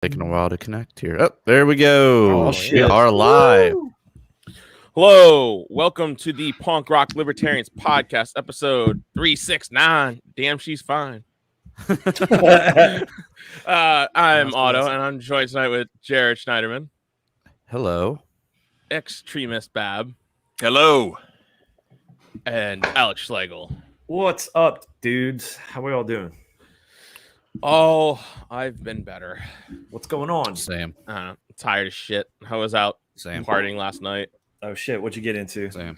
Taking a while to connect here. Oh, there we go. Oh, We are live. Woo! Hello, welcome to the Punk Rock Libertarians podcast, episode 369. Damn, she's fine. I'm Otto, and I'm joined tonight with Jared Schneiderman. Hello. Extremist Bab. Hello. And Alex Schlegel. What's up, dudes? How we all doing? Oh, I've been better. What's going on? Same. Tired as shit. I was out partying last night. Oh shit! What'd you get into? Same.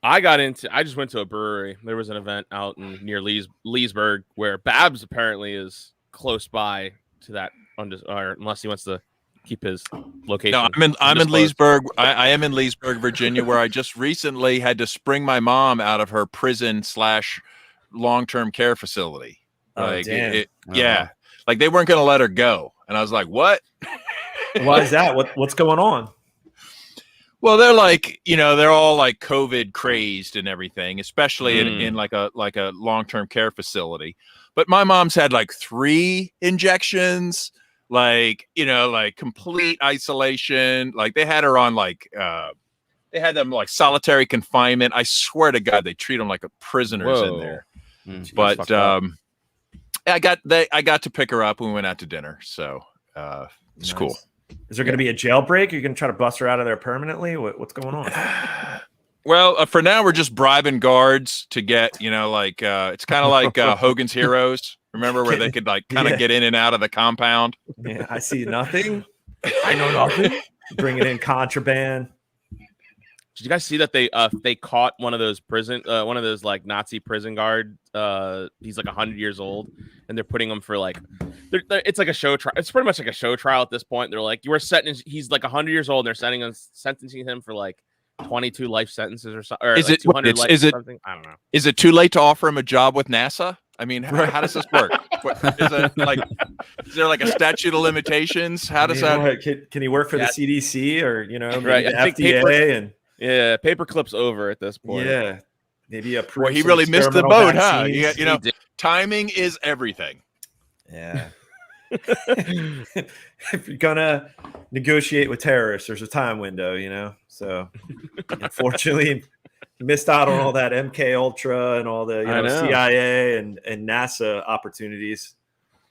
I just went to a brewery. There was an event out near Leesburg where Babs apparently is close by to that, or unless he wants to keep his location. No, I'm in Leesburg. I am in Leesburg, Virginia, where I just recently had to spring my mom out of her prison / long-term care facility. Like, yeah, like they weren't going to let her go, and I was like, "What? Why is that? What's going on?" Well, they're like, they're all like COVID crazed and everything, especially in like a long-term care facility. But my mom's had like 3 injections, like complete isolation. Like they had her on they had them like solitary confinement. I swear to God, they treat them like prisoners in there. But I got to pick her up when we went out to dinner, so it's cool. Is there going to be a jailbreak? Are you going to try to bust her out of there permanently? What's going on? Well, for now, we're just bribing guards to get, it's kind of like Hogan's Heroes. Remember where they could kind of get in and out of the compound? Yeah, I see nothing. I know nothing. Bringing in contraband. Did you guys see that they caught one of those like Nazi prison guard? He's like 100 years old, and they're putting him for it's like a show trial. It's pretty much like a show trial at this point. They're like, he's like 100 years old. And they're sentencing him for like 22 life sentences or something. Is it? Something? I don't know. Is it too late to offer him a job with NASA? I mean, how does this work? Is there like a statute of limitations? How does that? Can he work for the CDC or maybe the I think FDA Yeah, paperclip's over at this point. Yeah, maybe a. Well, he really missed the boat, huh? Timing is everything. Yeah. If you're gonna negotiate with terrorists, there's a time window, So, unfortunately, he missed out on all that MK Ultra and all the CIA and NASA opportunities.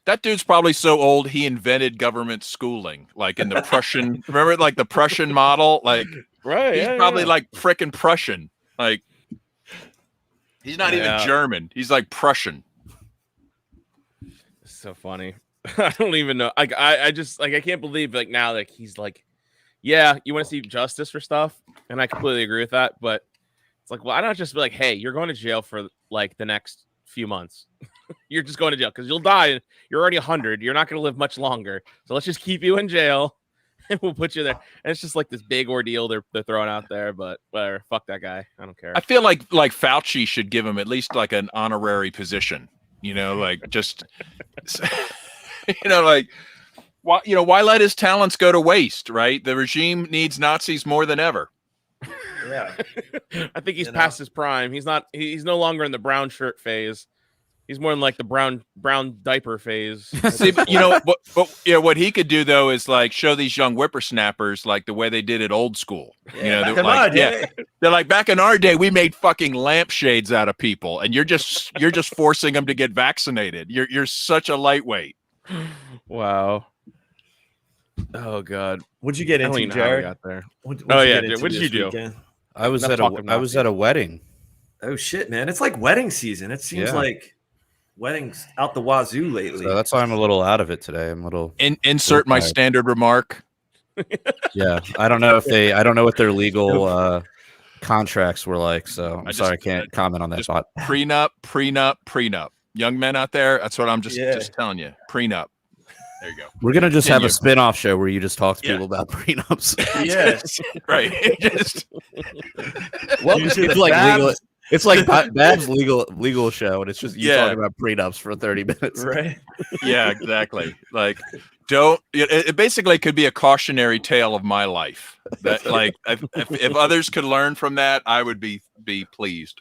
That dude's probably so old he invented government schooling, like in the Prussian. Remember, like the Prussian model, like. Right, he's probably like frickin' Prussian. Like he's not even German. He's like Prussian. It's so funny. I don't even know. I just I can't believe now he's like, yeah, you want to see justice for stuff, and I completely agree with that. But it's like, why not just be like, hey, you're going to jail for like the next few months. You're just going to jail because you'll die. And you're already 100. You're not going to live much longer. So let's just keep you in jail. And we'll put you there. And it's just like this big ordeal they're throwing out there, but whatever. Fuck that guy. I don't care. I feel like Fauci should give him at least like an honorary position. Like just why let his talents go to waste, right? The regime needs Nazis more than ever. Yeah. I think he's past his prime. He's no longer in the brown shirt phase. He's more in like the brown diaper phase. See, but what he could do though is like show these young whippersnappers like the way they did it old school. Yeah, they're like, back in our day we made fucking lampshades out of people, and you're just forcing them to get vaccinated. You're such a lightweight. Wow. Oh God. What'd you get into, Jared? Got there. What did you do? Weekend? I was at a wedding. Oh shit, man! It's like wedding season. It seems like weddings out the wazoo lately. So that's why I'm a little out of it today. I'm a little insert my standard remark. Yeah, I don't know what their legal contracts were like, so I'm sorry I can't comment on that spot. Prenup. Young men out there, that's what I'm just telling you. Prenup. There you go. We're gonna just have a spin-off show where you just talk to people about prenups. Yes, right. It's like legal. It's like Bab's legal show, and it's just you talking about prenups for 30 minutes. Right. Yeah, exactly. Like, it basically could be a cautionary tale of my life. That like, if others could learn from that, I would be pleased.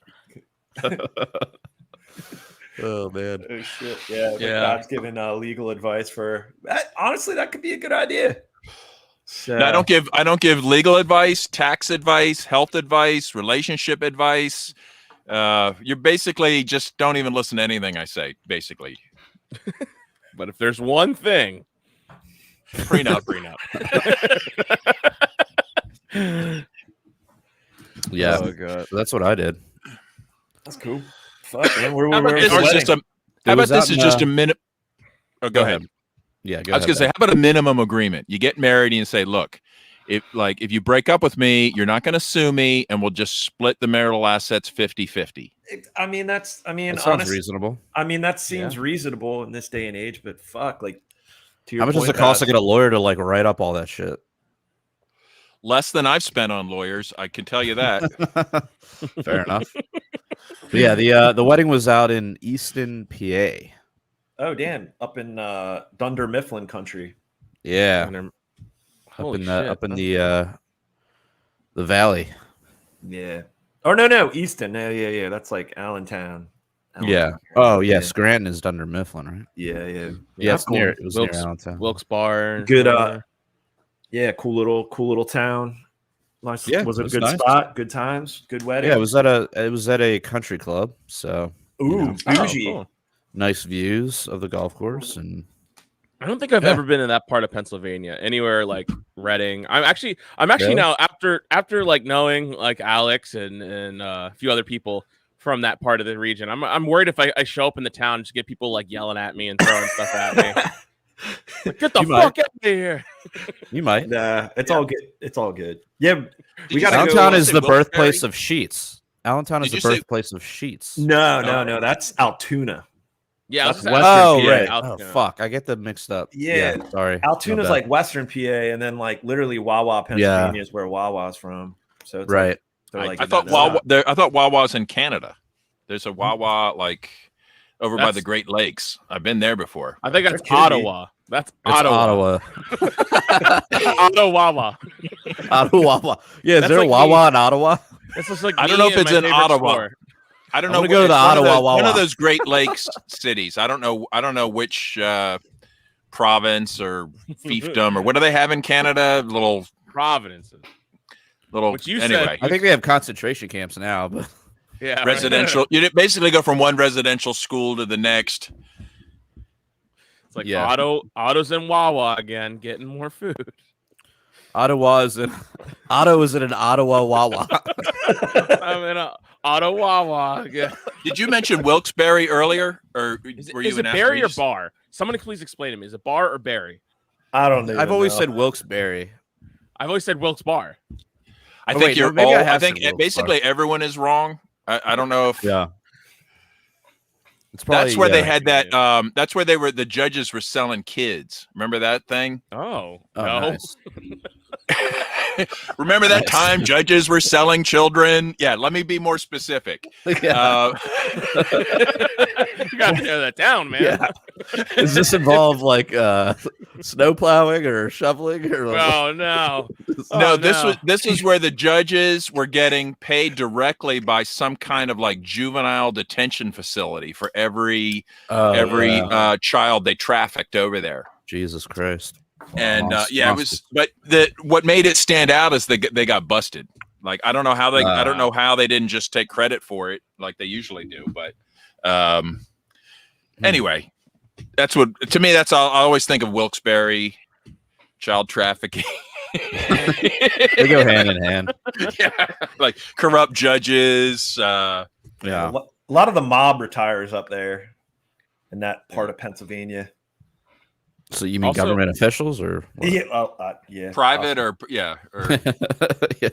Oh man. Oh shit! Yeah, Yeah. God's giving legal advice for that. Honestly, that could be a good idea. So, No, I don't give legal advice, tax advice, health advice, relationship advice. You're basically just don't even listen to anything I say, basically. But if there's one thing, Prenup. Yeah. Oh god. So that's what I did. that's cool. Fuck, man. Where How about was this the is wedding? just a? How about this is just a minute? Oh, go ahead. Yeah, go I was ahead. gonna say, how about a minimum agreement? You get married and you say, look, if you break up with me, you're not going to sue me, and we'll just split the marital assets 50-50. I mean, That sounds honestly, reasonable. I mean, that seems reasonable in this day and age. But fuck, like, to your How much does point, it cost to Baz, get a lawyer to like write up all that shit? Less than I've spent on lawyers, I can tell you that. Fair enough. But yeah, the wedding was out in Easton, PA. Oh damn, up in Dunder Mifflin country. Yeah, Holy up in the valley. Yeah. Or no, Easton. Yeah. That's like Allentown. Yeah. Oh yeah, Scranton is Dunder Mifflin, right? Yeah. Yeah, it's cool. near. It was near Wilkes- Allentown. Wilkes Bar. Good. Yeah, cool little town. Nice. Yeah, was it it a was good nice. spot? Good times. Good wedding. Yeah, it was at a country club. So Ooh, Oh, bougie. cool. nice views of the golf course, and I don't think I've ever been in that part of Pennsylvania, anywhere like Reading. I'm actually Really? now after like knowing like Alex and a few other people from that part of the region. I'm worried if I show up in the town just get people like yelling at me and throwing stuff at me. Like, get the You might. fuck out of here! you might. Nah, it's all good. It's all good. Yeah, we you gotta say- go. Allentown is say the Wilkes-Barre? birthplace of sheets. Allentown is Did the you say- birthplace of sheets. No. That's Altoona. Yeah, I was That's just Western Oh PA. right. Out- Oh yeah. fuck, I get them mixed up. Yeah. Sorry. Altoona's My like bad. Western PA, and then like literally Wawa, Pennsylvania is where Wawa's from. So it's Right. Like, they're like I in thought that Wawa. spot. I thought Wawa's in Canada. There's a Wawa like over by That's- the Great Lakes. I've been there before. I think that's There could be. Ottawa. That's It's Ottawa. Ottawa. Ottawa. Yeah, is That's there a like Wawa in Ottawa? It's just like I don't me know if and it's my in favorite Ottawa. store. I don't I'm know. gonna go to it's the one of Ottawa those- One Wawa. of those Great Lakes cities. I don't know which province or fiefdom or what do they have in Canada? Providence. Little. Which you anyway, said- I think they have concentration camps now, but Yeah, right. residential. You basically go from one residential school to the next. It's like Yeah. Otto's in Wawa again, getting more food. Otto is in an Ottawa Wawa. I'm in a Ottawa again. Did you mention Wilkes-Barre earlier, or Is were it, you is it an Barry or Asterisk? bar? Somebody please explain to me. Is it bar or Barry? I don't know. I've always said Wilkes-Barre. I've always said Wilkes Bar. I Oh, think wait, you're no, maybe I all. I have think said Wilkes-Barre. basically everyone is wrong. I don't know if Yeah. It's probably, that's where they yeah. had that. That's where the judges were selling kids. Remember that thing? Oh, Oh, no. nice. Remember that time judges were selling children? Yeah, let me be more specific. Yeah. You got to tear that down, man. Yeah. Does this involve like snow plowing or shoveling or like, Oh no. No, Oh, this was where the judges were getting paid directly by some kind of like juvenile detention facility for every yeah. child they trafficked over there. Jesus Christ. And Monster. yeah, it was. But what made it stand out is they got busted. Like I don't know how they didn't just take credit for it like they usually do. But anyway, that's what to me. That's all. I always think of Wilkes-Barre, child trafficking. They go hand in hand. Yeah, like corrupt judges. Yeah. A lot of the mob retires up there in that part of Pennsylvania. So you mean Also- government officials or what? Yeah, yeah. Private or yeah, or Yeah.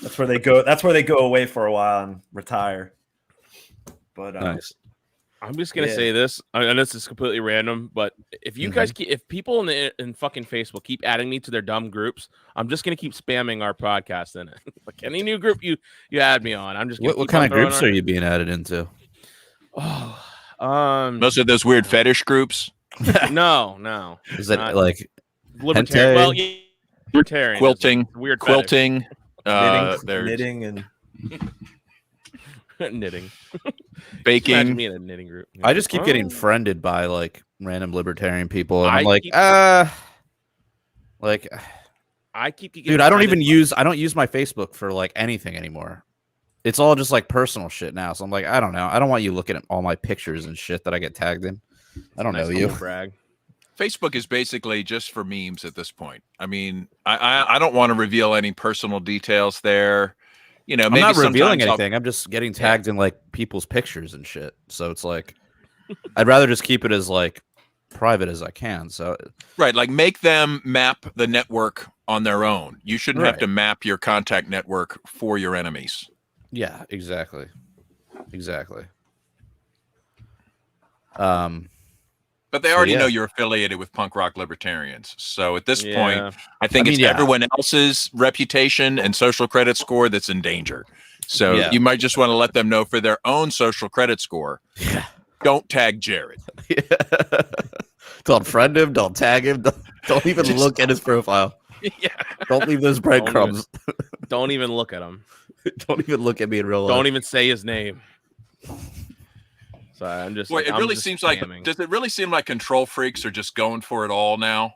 That's where they go. That's where they go away for a while and retire. But Nice. I'm just gonna Yeah. say this. I know this is completely random, but if you guys if people in fucking Facebook keep adding me to their dumb groups, I'm just gonna keep spamming our podcast in it. Like any new group you add me on, I'm just gonna What keep kind on of throwing groups our- are you being added into? Oh, most of those weird fetish groups, no. Is it Not- like Libertarian. Hentai? Well, yeah, libertarian. quilting, Weird fetish. quilting. There's knitting and knitting, baking. me in a knitting group. I just keep getting friended by like random libertarian people, and I'm like, I keep dude, I don't use my Facebook for like anything anymore. It's all just like personal shit now. So I'm like, I don't know. I don't want you looking at all my pictures and shit that I get tagged in. I don't know you. Brag. Facebook is basically just for memes at this point. I mean, I don't want to reveal any personal details there. You know, maybe I'm not revealing anything. I'm just getting tagged in like people's pictures and shit. So it's like, I'd rather just keep it as like private as I can. So right, like make them map the network on their own. You shouldn't have to map your contact network for your enemies. Yeah, exactly. But they already know you're affiliated with punk rock libertarians. So at this point, I think it's everyone else's reputation and social credit score that's in danger. So you might just want to let them know for their own social credit score. Yeah. Don't tag Jared. Don't friend him. Don't tag him. Don't even look at his profile. Yeah. Don't leave those breadcrumbs. Don't even look at him. Don't even look at me in real life. Don't even say his name. Sorry, I'm just. Boy, it really seems like. Does it really seem like control freaks are just going for it all now?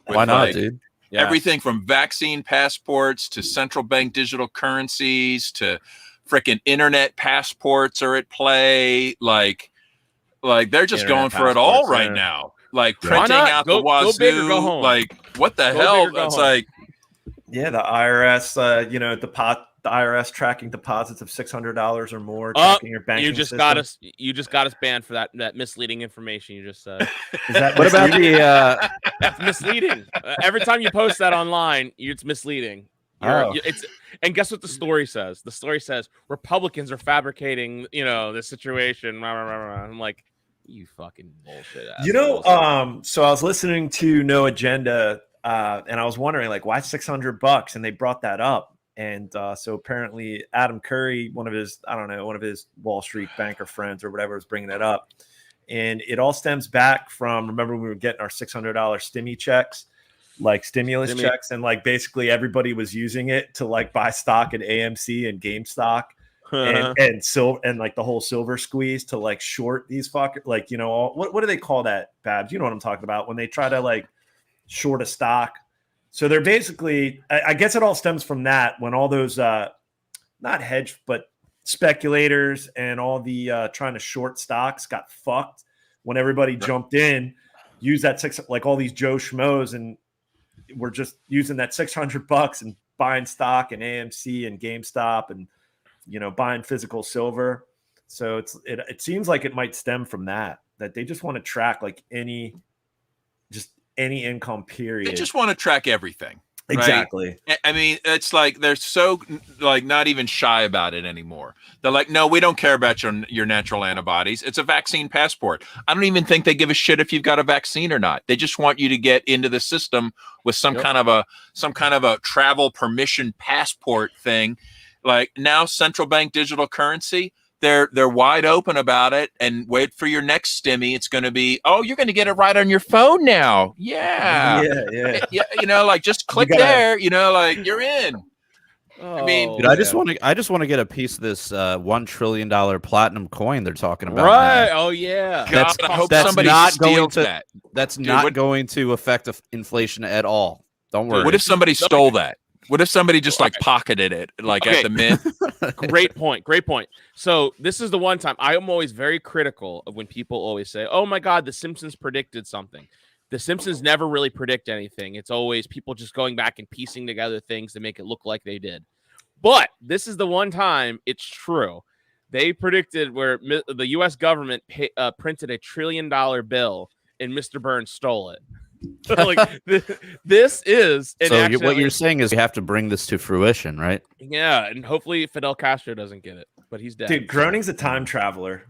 Why not, dude? Yeah. Everything from vaccine passports to central bank digital currencies to freaking internet passports are at play. Like they're just Internet going for it all right now. Like printing out the wazoo. Go big or go home. Like what the hell? It's home. like. Yeah, the IRS, the IRS tracking deposits of $600 or more, tracking your banking system. You just got us banned for that misleading information you just said. What about the? That's misleading. Every time you post that online, it's misleading. And guess what the story says? The story says Republicans are fabricating, this situation. I'm like, you fucking bullshit ass. So I was listening to No Agenda. And I was wondering, like, why $600? And they brought that up. And so apparently Adam Curry, one of his Wall Street banker friends or whatever, was bringing that up. And it all stems back from, remember when we were getting our $600 stimmy checks, like stimulus checks. And like basically everybody was using it to like buy stock in AMC and GameStop and like the whole silver squeeze to like short these fuckers. Like, what do they call that, Babs? You know what I'm talking about when they try to like short a stock. So they're basically, I guess it all stems from that when all those not hedge but speculators and all the trying to short stocks got fucked when everybody jumped in, used that like all these Joe Schmoes, and we're just using that $600 and buying stock in AMC and GameStop and buying physical silver. So it seems like it might stem from that they just want to track like any income period. They just want to track everything. Right? Exactly. I mean, it's like they're so like not even shy about it anymore. They're like, no, we don't care about your natural antibodies. It's a vaccine passport. I don't even think they give a shit if you've got a vaccine or not. They just want you to get into the system with some kind of a travel permission passport thing. Like now, central bank digital currency. They're wide open about it, and wait for your next stimmy. It's going to be, you're going to get it right on your phone now. Yeah. Like just click there. Like you're in. I mean, dude, I just want to get a piece of this $1 trillion platinum coin they're talking about. Right? Now. Oh yeah. God, I hope somebody steals that. That's not going to affect inflation at all. Don't worry. What if somebody stole that? What if somebody just like pocketed it, like at the mint? Great point. So this is the one time I am always very critical of when people always say, "Oh my God, The Simpsons predicted something." The Simpsons never really predict anything. It's always people just going back and piecing together things to make it look like they did. But this is the one time it's true. They predicted where the U.S. government printed $1 trillion bill and Mr. Burns stole it. Like this is what you're saying is we have to bring this to fruition, right? Yeah, and hopefully Fidel Castro doesn't get it, but he's dead. Dude, Groning's a time traveler.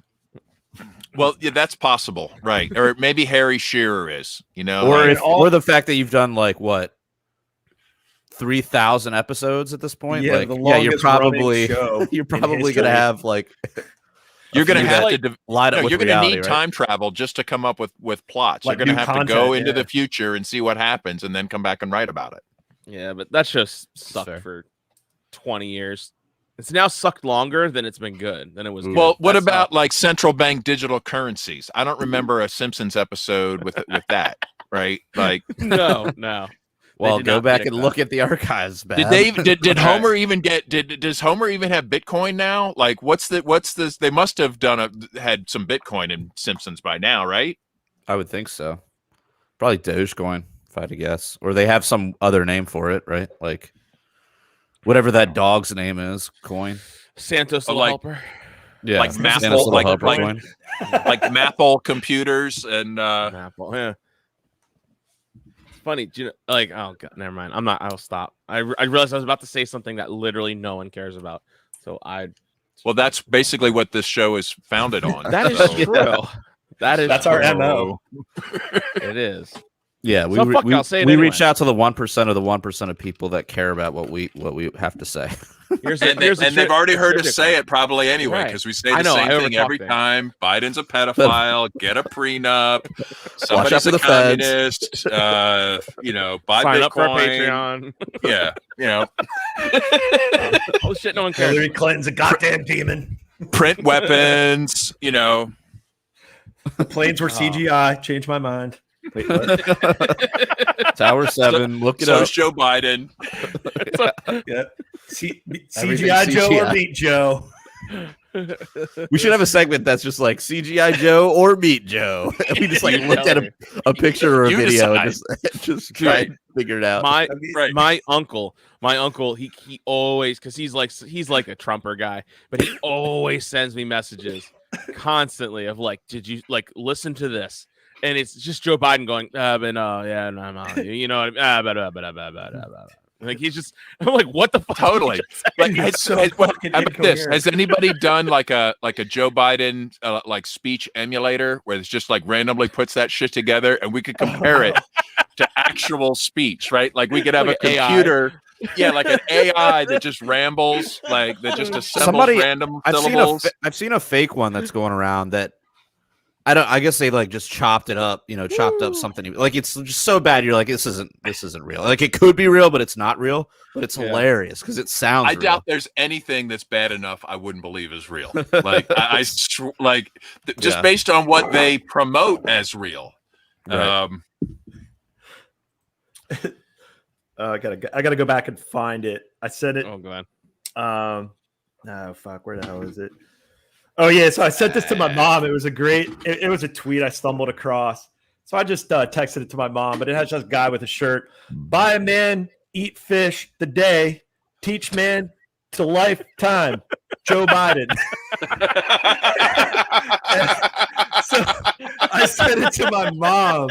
Well, yeah, that's possible, right? Or maybe Harry Shearer is, or the fact that you've done like what 3,000 episodes at this point. Yeah, like, you're probably gonna have like. You're going to have to line up. You're going to need time travel just to come up with plots. Like you're going to have to go into the future and see what happens, and then come back and write about it. Yeah, but that just sucked for 20 years. It's now sucked longer than it's been good than it was. Good. Well, what That's about like central bank digital currencies? I don't remember a Simpsons episode with that, right? Like, no. Well, did go not back predict and that. look at the archives. Bab. did Homer even does Homer even have Bitcoin now? Like, what's this? They must have had some Bitcoin in Simpsons by now, right? I would think so. Probably Dogecoin, if I had to guess, or they have some other name for it, right? Like whatever that dog's name is, coin. Santos the like- helper. Yeah, like Santa's Mathol, little like helper coin. Mathol computers and Apple. Yeah. It's funny, do you know, like, oh god, never mind. I'll stop. I realized I was about to say something that literally no one cares about. So well, that's basically what this show is founded on. that is So- true. That's our MO. It is. Yeah, So fuck it, I'll say it we anyway. reach out to the 1% of the 1% of people that care about what we have to say. Here's And they've already heard us say it probably anyway, Right. because we say I the know, same I thing every overtalk time. Biden's a pedophile. Get a prenup. Watch out Somebody's for a the feds. communist. Buy sign Bitcoin. up for our Patreon. Yeah, Oh shit, no one cares. Hillary Clinton's a goddamn demon. print weapons. The planes were CGI. Changed my mind. Wait, what? Tower 7, look it So up. is Joe Biden. Yeah. Everything CGI Joe or CGI. Meat Joe. We should have a segment that's just like CGI Joe or Meat Joe. And we just like You looked tell at me. a picture or a You video and decide. just try Right. and figure it out. My Right. my uncle, he always, because he's like a Trumper guy, but he always sends me messages constantly of like, did you like listen to this? And it's just Joe Biden going, but no, yeah, no, no, you know what I mean? Like he's just, I'm like, what the fuck? Totally. Like, It's so how fucking about this? incoherent. Has anybody done like a Joe Biden like speech emulator where it's just like randomly puts that shit together and we could compare it to actual speech, right? Like we could have Like a an AI. computer, like an AI that just rambles, like that just assembles Somebody- random I've syllables. seen a fake one that's going around that I guess they like just chopped it up, chopped up something like it's just so bad. You're like, this isn't real. Like it could be real, but it's not real. But it's Yeah. hilarious because it sounds. I real. doubt there's anything that's bad enough I wouldn't believe is real. Like just Yeah. based on what they promote as real. Right. I gotta go back and find it. I said it. Oh god. Oh fuck, where the hell is it? Oh yeah, so I sent this to my mom. It was it was a tweet I stumbled across. So I just texted it to my mom, but it has just a guy with a shirt. Buy a man, eat fish the day, teach man to lifetime. Joe Biden. So I sent it to my mom,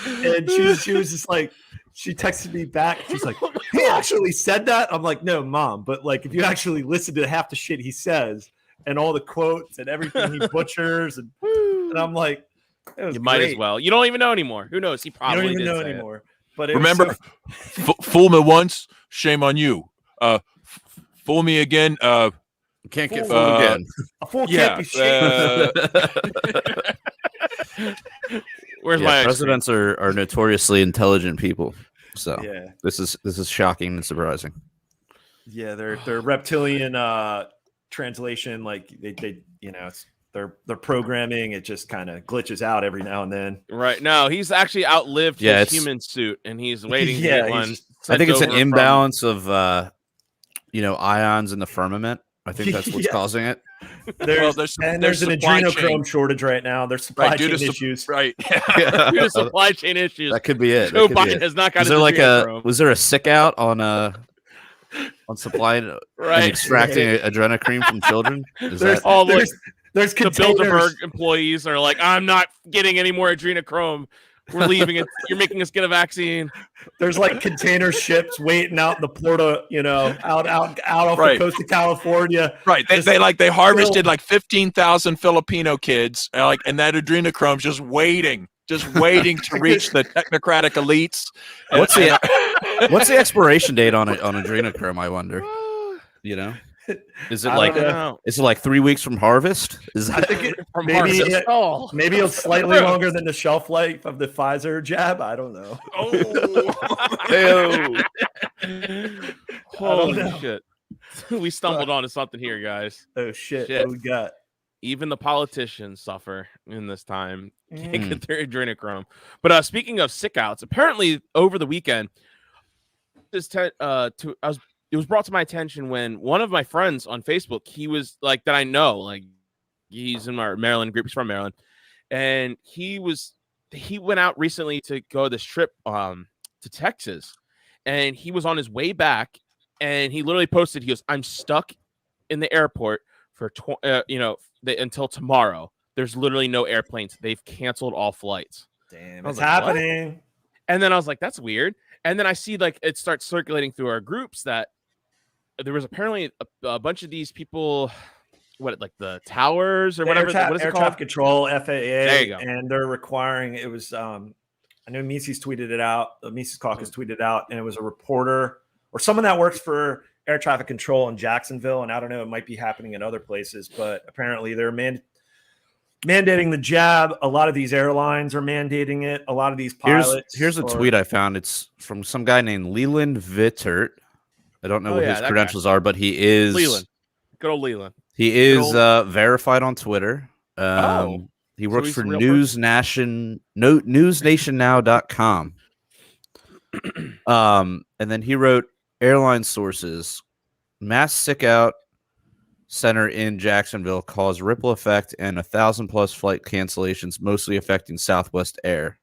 and she was just like, she texted me back. She's like, he actually said that? I'm like, no, mom, but like if you actually listen to half the shit he says and all the quotes and everything he butchers, and I'm like, it was You might great. as well. You don't even know anymore. Who knows? He You probably don't even did know say it. anymore. But it was Remember, so- fool me once, shame on you. Fool me again. Can't get Fool fooled again. a fool Yeah. can't be shit. Where's Yeah, my ice cream? presidents are notoriously intelligent people. So Yeah, this is shocking and surprising. yeah, they're reptilian translation. Like they it's their programming. It just kind of glitches out every now and then. Right. No, he's actually outlived Yeah, his it's- human suit, and he's waiting to Yeah, get he's one. just- I think it's an sent over from- imbalance of ions in the firmament. I think that's what's Yeah. causing it. There's there's an supply adrenochrome chain. shortage right now. There's supply Right, due chain to issues. right. Due to supply chain issues. That could be it. Joe That could be Biden it. has not got Was his there like adrenochrome. was there a sick out on supplying and Right. extracting adrenochrome from children? Is There's that all like there's the containers. Bilderberg employees are like, I'm not getting any more adrenochrome. We're leaving it. You're making us get a vaccine. There's like container ships waiting out in the port of, out off Right. the coast of California. Right. Just They harvested like 15,000 Filipino kids, and that adrenochrome's just waiting to reach the technocratic elites. what's the expiration date on adrenochrome? I wonder. Is it I like don't know. is it like 3 weeks from harvest? Is I that think From maybe Harvest. it- Oh. maybe it's slightly longer than the shelf life of the Pfizer jab. I don't know. Oh. Ew. Holy know. shit. we stumbled onto something here, guys. Oh shit! Shit. What we got? Even the politicians suffer in this time. Can't Mm. get their adrenochrome. But speaking of sick outs, apparently over the weekend, it was brought to my attention when one of my friends on Facebook, he was like that I know, like he's in our Maryland group. He's from Maryland, and he went out recently to go this trip to Texas, and he was on his way back, and he literally posted, he goes, "I'm stuck in the airport for until tomorrow. There's literally no airplanes. They've canceled all flights." Damn, I was it's like, happening. "What?" And then I was like, "That's weird." And then I see like it starts circulating through our groups that there was apparently a bunch of these people, like the towers or whatever. What is it Air called? traffic control, FAA. There you go. And they're requiring. It was. I know Mises tweeted it out. The Mises Caucus tweeted it out, and it was a reporter or someone that works for air traffic control in Jacksonville, and I don't know, it might be happening in other places, but apparently they're mandating the jab. A lot of these airlines are mandating it. A lot of these pilots. Here's a tweet I found. It's from some guy named Leland Vittert. I don't know what his credentials are, but he is Leland. Good old Leland. He is verified on Twitter. He works for newsnationnow.com. And then he wrote, airline sources, mass sick out center in Jacksonville caused ripple effect and 1,000+ flight cancellations, mostly affecting Southwest Air.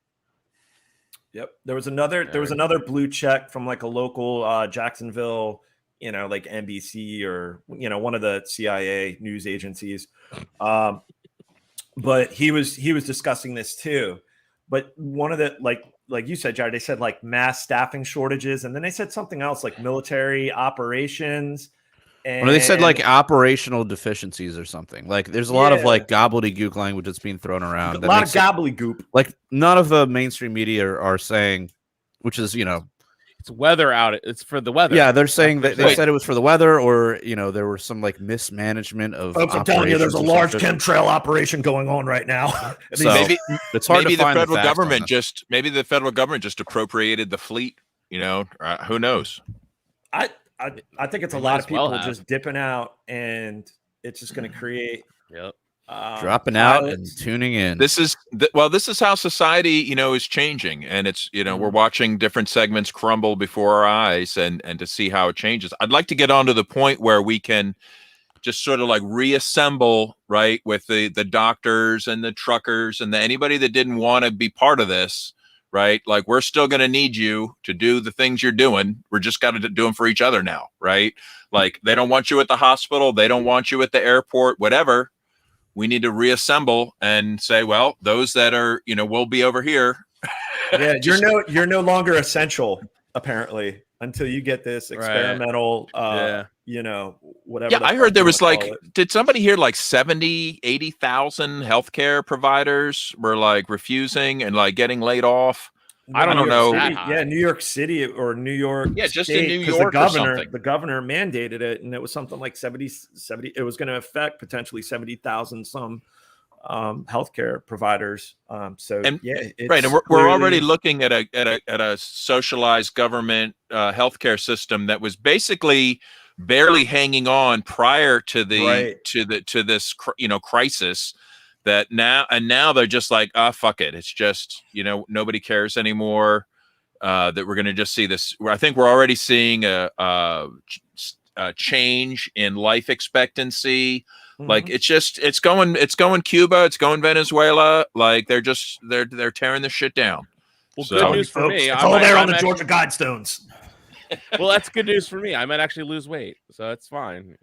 Yep. There was another blue check from like a local Jacksonville, like NBC or, one of the CIA news agencies. But he was discussing this too. But one of the, like you said, Jared, they said like mass staffing shortages, and then they said something else like military operations. And they said like operational deficiencies or something. Like there's a lot of like gobbledygook language that's being thrown around. A lot of gobbledygook. Like none of the mainstream media are saying, which is, it's weather out. It's for the weather. Yeah, they're saying that they said it was for the weather, or there was some like mismanagement of. Folks, I'm telling you, there's a large chemtrail operation going on right now. So maybe it's hard to find the federal government just appropriated the fleet. Who knows? I think it's a lot of people just dipping out, and it's just going to create. Yep. Dropping out and tuning in. This is how society, is changing, and it's we're watching different segments crumble before our eyes, and to see how it changes. I'd like to get on to the point where we can just sort of like reassemble, right, with the doctors and the truckers and anybody that didn't want to be part of this, right? Like we're still going to need you to do the things you're doing. We're just got to do them for each other now, right? Like they don't want you at the hospital, they don't want you at the airport, whatever. We need to reassemble and say, well, those that are, will be over here. Yeah, you're no longer essential, apparently, until you get this experimental, whatever. Yeah, I heard there was did somebody hear like 70, 80,000 healthcare providers were like refusing and like getting laid off? I don't know. Yeah, New York City or New York. Yeah, just State, in New York the governor mandated it, and it was something like 70. It was going to affect potentially 70,000 some healthcare providers. And we're already looking at a socialized government healthcare system that was basically barely hanging on prior to this crisis. That now they're just like, fuck it. It's just, nobody cares anymore. That we're going to just see this. I think we're already seeing a change in life expectancy. Mm-hmm. Like it's going Cuba, it's going Venezuela. Like they're tearing this shit down. Well, good news for me. It's all there on the Georgia Guidestones. Well, that's good news for me. I might actually lose weight, so it's fine.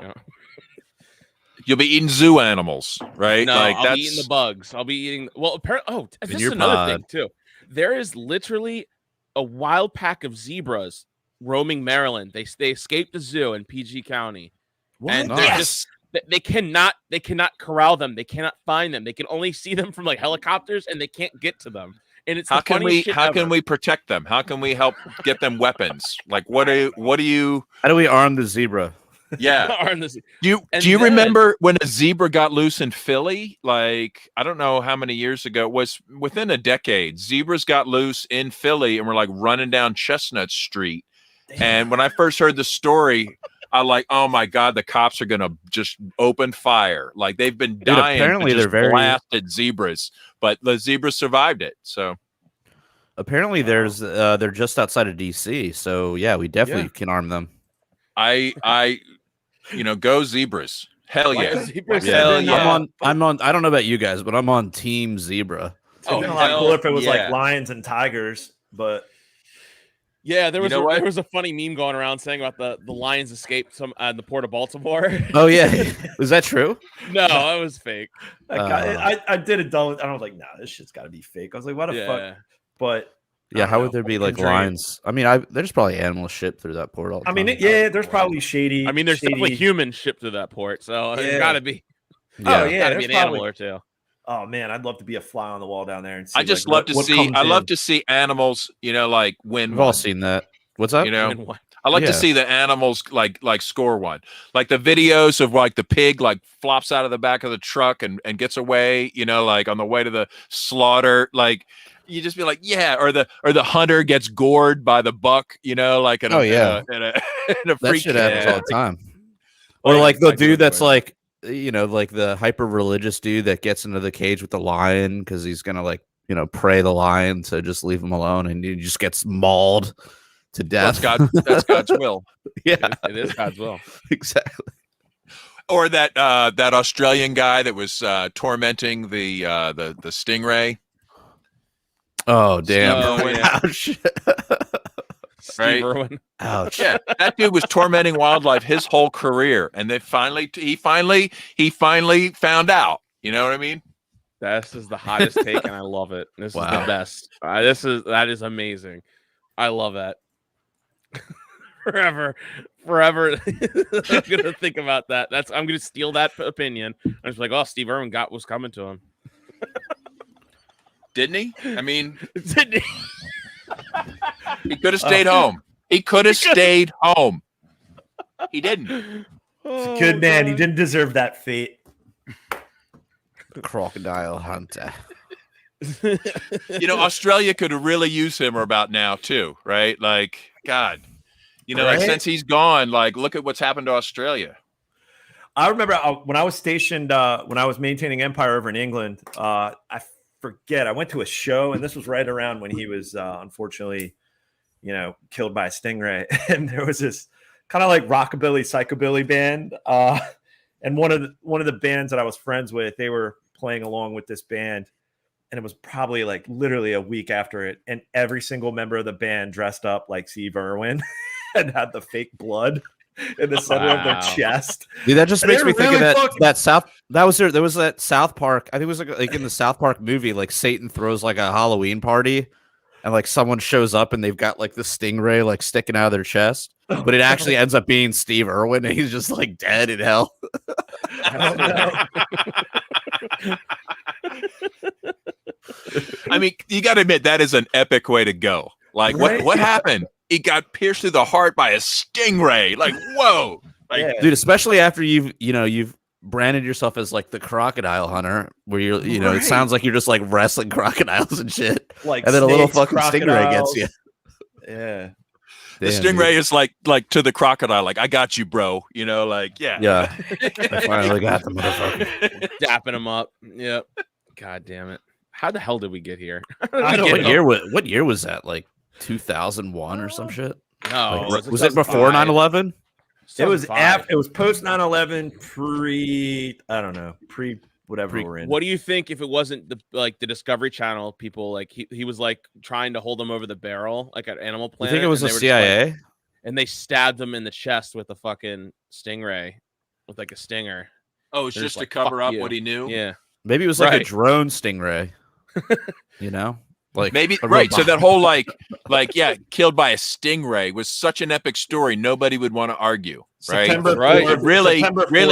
You'll be eating zoo animals, right? No, I'll be eating the bugs. I'll be eating. Well, apparently, this is another thing too. There is literally a wild pack of zebras roaming Maryland. They escaped the zoo in PG County, and they cannot corral them. They cannot find them. They can only see them from like helicopters, and they can't get to them. And it's how can we protect them? How can we help get them weapons? Like how do we arm the zebra? Yeah. Do you remember when a zebra got loose in Philly? Like, I don't know how many years ago. It was within a decade. Zebras got loose in Philly and were like running down Chestnut Street. Damn. And when I first heard the story, I'm like, oh my God, the cops are gonna just open fire. Like they've been dying apparently to just they're very blasted zebras, but the zebras survived it. So apparently they're just outside of DC. So yeah, we definitely can arm them. I go zebras. Hell yeah. Zebras. Yeah. Hell yeah. I'm on. I don't know about you guys, but I'm on Team Zebra. It'd been a lot cooler if it was like lions and tigers, but yeah, there was a funny meme going around saying about the lions escaped the port of Baltimore. Oh yeah, is that true? No, that was fake. I did a double. I was like, nah, this shit's got to be fake. I was like, what the fuck? But yeah, how would there be like lions? I mean, there's probably animals shipped through that port all the time. There's probably shady. I mean, there's definitely humans shipped through that port, so there's got to be. Yeah. Oh yeah, got to be an animal or two. Oh man, I'd love to be a fly on the wall down there and see. I just love to see. I love to see animals. Like win. We've all seen that. What's up? I like to see the animals like score one. Like the videos of like the pig like flops out of the back of the truck and gets away. Like on the way to the slaughter. Like you just be like, yeah. Or the hunter gets gored by the buck. Like in a that freak shit happens all the time. Or like the dude that's like. Like the hyper religious dude that gets into the cage with the lion because he's gonna pray the lion to just leave him alone, and he just gets mauled to death. That's God's will. Yeah, it is God's will. Exactly. Or that Australian guy that was tormenting the stingray. Oh damn! Ouch. Steve Irwin. Ouch. Yeah, that dude was tormenting wildlife his whole career, and he finally found out. You know what I mean? This is the hottest take, and I love it. This is the best. That is amazing. I love that. Forever. I'm gonna think about that. I'm gonna steal that opinion. I'm just like, oh, Steve Irwin got what's coming to him. Didn't he? I mean, didn't he? He could have stayed home. He could have stayed home. He didn't. Good man. He didn't deserve that fate. Crocodile hunter. Australia could really use him about now too, right? Like, God, right? Like since he's gone, like, look at what's happened to Australia. I remember when I was stationed, when I was maintaining Empire over in England, I forget. I went to a show, and this was right around when he was unfortunately, killed by a stingray. And there was this kind of like rockabilly, psychobilly band, and one of the bands that I was friends with, they were playing along with this band, and it was probably like literally a week after it, and every single member of the band dressed up like Steve Irwin and had the fake blood in the center of their chest. Dude, that just makes me think of there was that South Park. I think it was like in the South Park movie, like Satan throws like a Halloween party, and like someone shows up and they've got like the stingray like sticking out of their chest, but it actually ends up being Steve Irwin, and he's just like dead in hell. I don't know. I mean, you got to admit that is an epic way to go. Like, what happened? He got pierced through the heart by a stingray. Like, whoa. Like, dude, especially after you've branded yourself as like the crocodile hunter, where you're, it sounds like you're just like wrestling crocodiles and shit. Like, and then a little snakes, fucking stingray gets you. Yeah. The stingray is like to the crocodile, like, I got you, bro. Like, yeah. Yeah. I finally got the motherfucker. Dapping him up. Yep. God damn it. How the hell did we get here? What year was that? Like 2001 or some shit? No. Like, was it before 9/11? It was after. It was post 9/11, pre. I don't know, pre whatever we're in. What do you think if it wasn't the Discovery Channel people? Like he was like trying to hold them over the barrel, like at Animal Planet. You think it was the CIA? And they stabbed him in the chest with a fucking stingray, with like a stinger. Oh, it's just to cover up what he knew. Yeah. Maybe it was like a drone stingray. Like maybe right. So that whole like killed by a stingray was such an epic story. Nobody would want to argue, right? Really,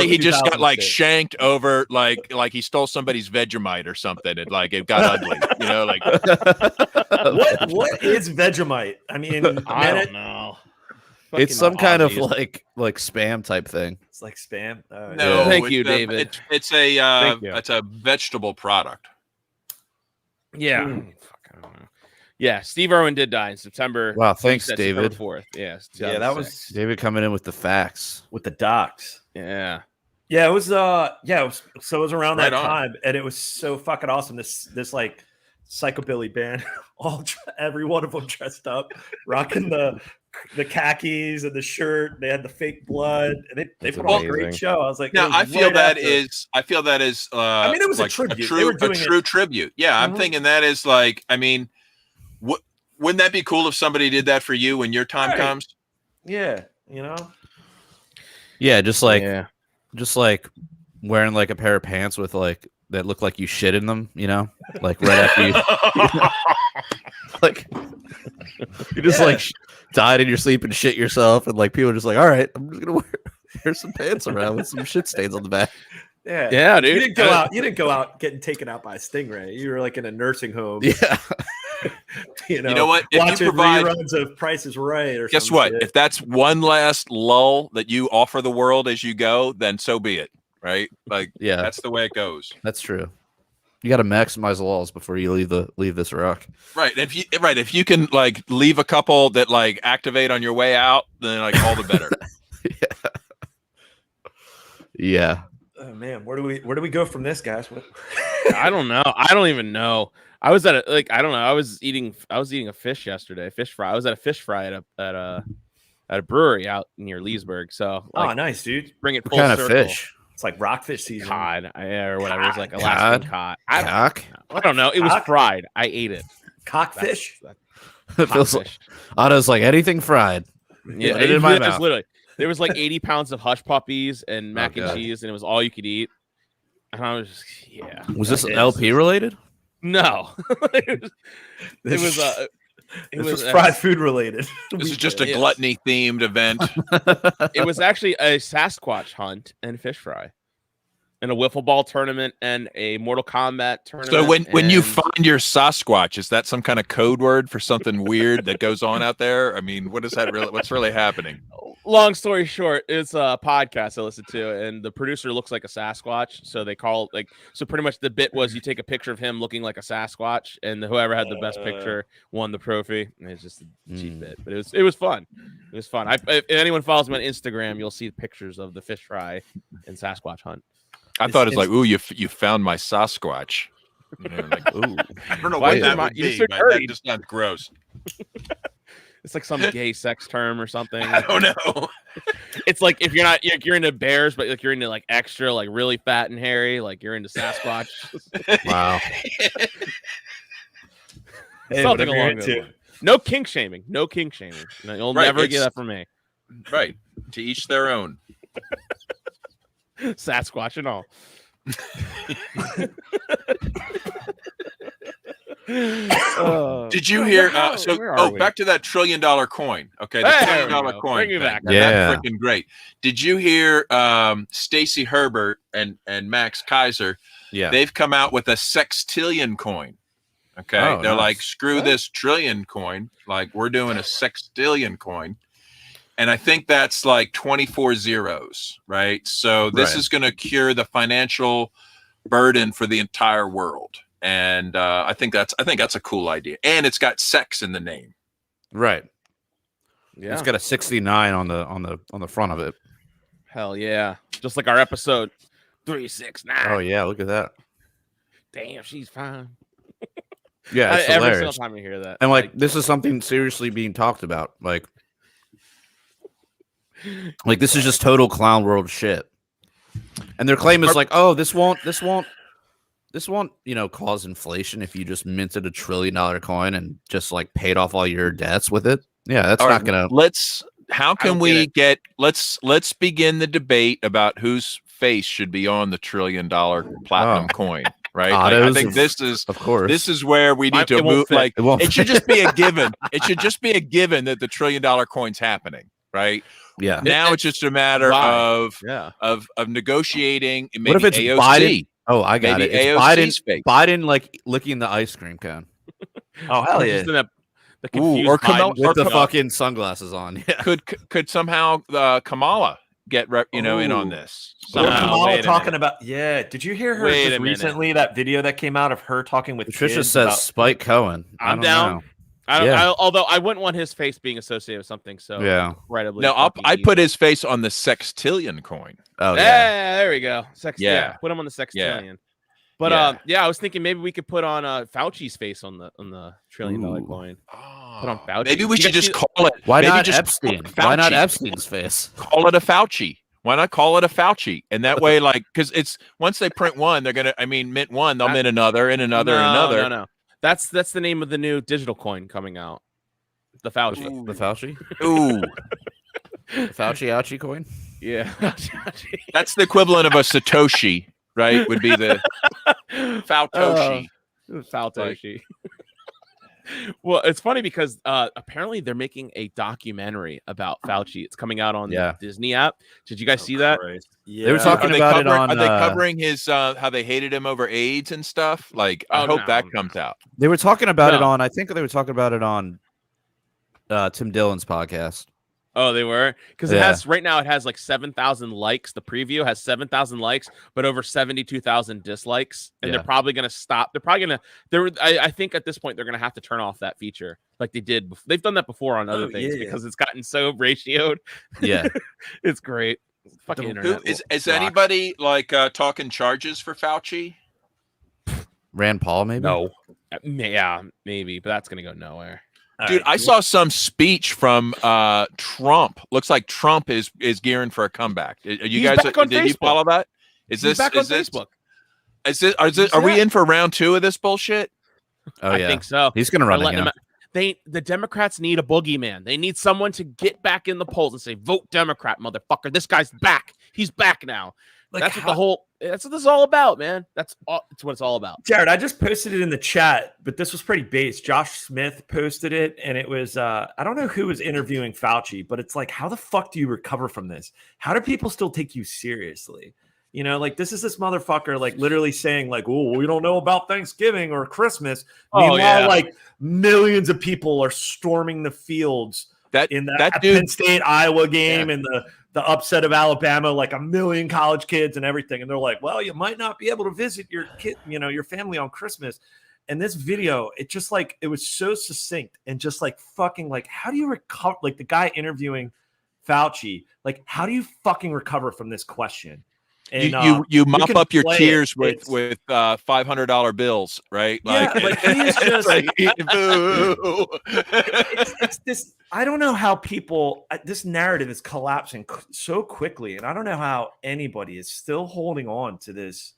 he just got like shanked over, like he stole somebody's Vegemite or something, and like it got ugly. Like what is Vegemite? I mean, I don't know. It's some kind of like spam type thing. It's like spam. No, thank you, David. It's a vegetable product. Yeah. Fuck, I don't know. Yeah, Steve Irwin did die in September. Wow, thanks, September David. 4th. Yeah, Yeah, that was David coming in with the facts. with the docs. Yeah. Yeah, it was so it was around Right that on. time, and it was so fucking awesome. This like psychobilly band, every one of them dressed up, rocking the khakis and the shirt. They had the fake blood, and they That's put on a amazing. great show. I was like, Now it was I feel right that after- is I mean, it was a like tribute. They true were doing true tribute. Yeah, I'm Mhm. thinking that is like, I mean, wouldn't that be cool if somebody did that for you when your time Right. comes? yeah, you know. Yeah, just like yeah. wearing like a pair of pants with like that look like you shit in them, you know, like right after you like you just like died in your sleep and shit yourself, and like people are just like, all right, I'm just gonna wear some pants around with some shit stains on the back. Yeah, Yeah, dude. You didn't go out. You didn't go out getting taken out by a stingray. You were like in a nursing home. Yeah, You know what? If you watching provide- reruns of Price is Right, or Guess some what? shit. If that's one last lull that you offer the world as you go, then so be it. Right? Like yeah, that's the way it goes. that's true. You got to maximize the laws before you leave this rock. Right. If you can like leave a couple that like activate on your way out, then like all the better. Yeah. Oh man, where do we go from this, guys? What? I don't know. I don't even know. I was at a I don't know. I was eating a fish yesterday, fish fry. I was at a fish fry at a brewery out near Leesburg. So Oh, like, nice, dude. bring it What full kind of circle. fish? It's like rockfish season. Cod or whatever. It was like Cod? Alaskan cod. Cock? I don't know. It was Cock? fried. I ate it. Cockfish. It feels like Codfish. Otto's like anything fried. Yeah, Put it in my was mouth. literally. There was like 80 pounds of hush puppies and mac and God. cheese, and it was all you could eat. And I was just, yeah. Was this It LP is. related? No, it This was this was fried food related. This is just a Yes. gluttony themed event. It was actually a Sasquatch hunt and fish fry, and a wiffle ball tournament and a Mortal Kombat tournament. So when you and- find your Sasquatch, is that some kind of code word for something weird that goes on out there? I mean, what is that really? What's really happening? long story short, it's a podcast I listen to, and the producer looks like a Sasquatch, so they call like so. Pretty much the bit was you take a picture of him looking like a Sasquatch, and whoever had the best picture won the trophy. And it's just a cheap bit, but it was fun. It was fun. If anyone follows me on Instagram, you'll see pictures of the fish fry and Sasquatch hunt. I thought it's like, ooh, you found my Sasquatch. You know, like, ooh, I don't know Why what is that my- would you're be, so but that dirty. just sounds gross. It's like some gay sex term or something. I don't know. It's like if you're not you're into bears, but like you're into like extra, like really fat and hairy, like you're into Sasquatch. Wow. Hey, Something whatever you're along those into. lines. No kink shaming. No kink shaming. No, you'll Right, never get it's- that from me. Right. To each their own. Sasquatch and all. Did you hear? Where are we? Back to that $1 trillion coin. Okay, the Hey, $1 there we trillion go. coin. Bring me thing. back. Now, Yeah. that's freaking great. Did you hear? Stacey Herbert and Max Kaiser, Yeah. they've come out with a sextillion coin. Okay, Oh, they're nice. like, screw this trillion coin. Like, we're doing a sextillion coin. And I think that's like 24 zeros, right? So this Right. is going to cure the financial burden for the entire world. And I think that's a cool idea. And it's got sex in the name. Right. Yeah. It's got a 69 on the front of it. Hell yeah. Just like our episode 369. Oh yeah, look at that. Damn, she's fine. Yeah, it's Every hilarious. single time you hear that. And like this is something seriously being talked about. Like this is just total clown world shit. And their claim is like, oh, this won't, cause inflation if you just minted $1 trillion coin and just like paid off all your debts with it. Yeah, that's All not right, gonna. How can don't we get let's begin the debate about whose face should be on the $1 trillion platinum coin, right? Like, I Otto's, think of course. this is where we need to It won't move. fit. Like, It won't it should just be a given. It should just be a given that the $1 trillion coin's happening, right? yeah. Now it's just a matter Why? of Yeah. negotiating. And What maybe if it's AOC. Biden? Oh, I got Maybe it. It's AOC's face. Biden like licking the ice cream cone Oh hell yeah! Just in the Ooh, confused or Kamala- Biden- with the Kamala- fucking sunglasses on. Yeah. Could somehow Kamala get in on Ooh. this? Or No, Somehow. Kamala wait a talking minute. about Did you hear her Wait just a minute. recently? That video that came out of her talking with Patricia kids says about- Spike Cohen. I I'm don't down. know. Although I wouldn't want his face being associated with something so incredibly. No, I put his face on the sextillion coin. Oh yeah, there we go. Yeah, put him on the sextillion. Yeah. But I was thinking maybe we could put on Fauci's face on the $1 trillion coin. Put on Fauci. Maybe we should just call it. Why maybe not just Epstein? Why not Epstein's face? Call it a Fauci. Why not call it a Fauci? And that way, like, because it's once they print one, they're gonna. I mean, mint one, they'll mint another and another and another. No. That's the name of the new digital coin coming out. The Fauci. Ooh. The Fauci. Ooh. The Fauci ouchie coin. Yeah. That's the equivalent of a Satoshi, right? Would be the Fautoshi. Fautoshi. Well, it's funny because apparently they're making a documentary about Fauci. It's coming out on the Disney app. Did you guys see that? Yeah. They were talking about it on. Are they covering his how they hated him over AIDS and stuff? Like, I hope that comes out. They were talking about it on. I think they were talking about it on Tim Dillon's podcast. Oh, they were? Because it has right now. It has like 7,000 likes. The preview has 7,000 likes, but over 72,000 dislikes. And they're probably going to stop. They're probably going to. I think at this point they're going to have to turn off that feature, like they did. They've done that before on other things because it's gotten so ratioed. Yeah, it's great. Fucking internet. Is anybody like talking charges for Fauci? Rand Paul, maybe? No. Yeah, maybe, but that's going to go nowhere. Dude, I saw some speech from Trump. Looks like Trump is gearing for a comeback. You guys, did you follow that? Is this Facebook? Are we in for round 2 of this bullshit? Oh yeah, I think so. He's gonna run again. The Democrats need a boogeyman. They need someone to get back in the polls and say, "Vote Democrat, motherfucker! This guy's back. He's back now." Like, that's what this is all about, man. That's what it's all about. Jared, I just posted it in the chat, but this was pretty base. Josh Smith posted it, and it was I don't know who was interviewing Fauci, but it's like, how the fuck do you recover from this? How do people still take you seriously? You know, like, this motherfucker, like, literally saying, like, "Oh, we don't know about Thanksgiving or Christmas." Meanwhile, like, millions of people are storming the fields in that Penn State Iowa game and the upset of Alabama, like 1 million college kids and everything. And they're like, well, you might not be able to visit your kid, your family on Christmas. And this video, it just like, it was so succinct and just like fucking like, how do you recover? Like the guy interviewing Fauci, like, how do you fucking recover from this question? And you mop up your tears with $500 bills, right? Yeah, like he's just like, it's this. I don't know how people. This narrative is collapsing so quickly, and I don't know how anybody is still holding on to this.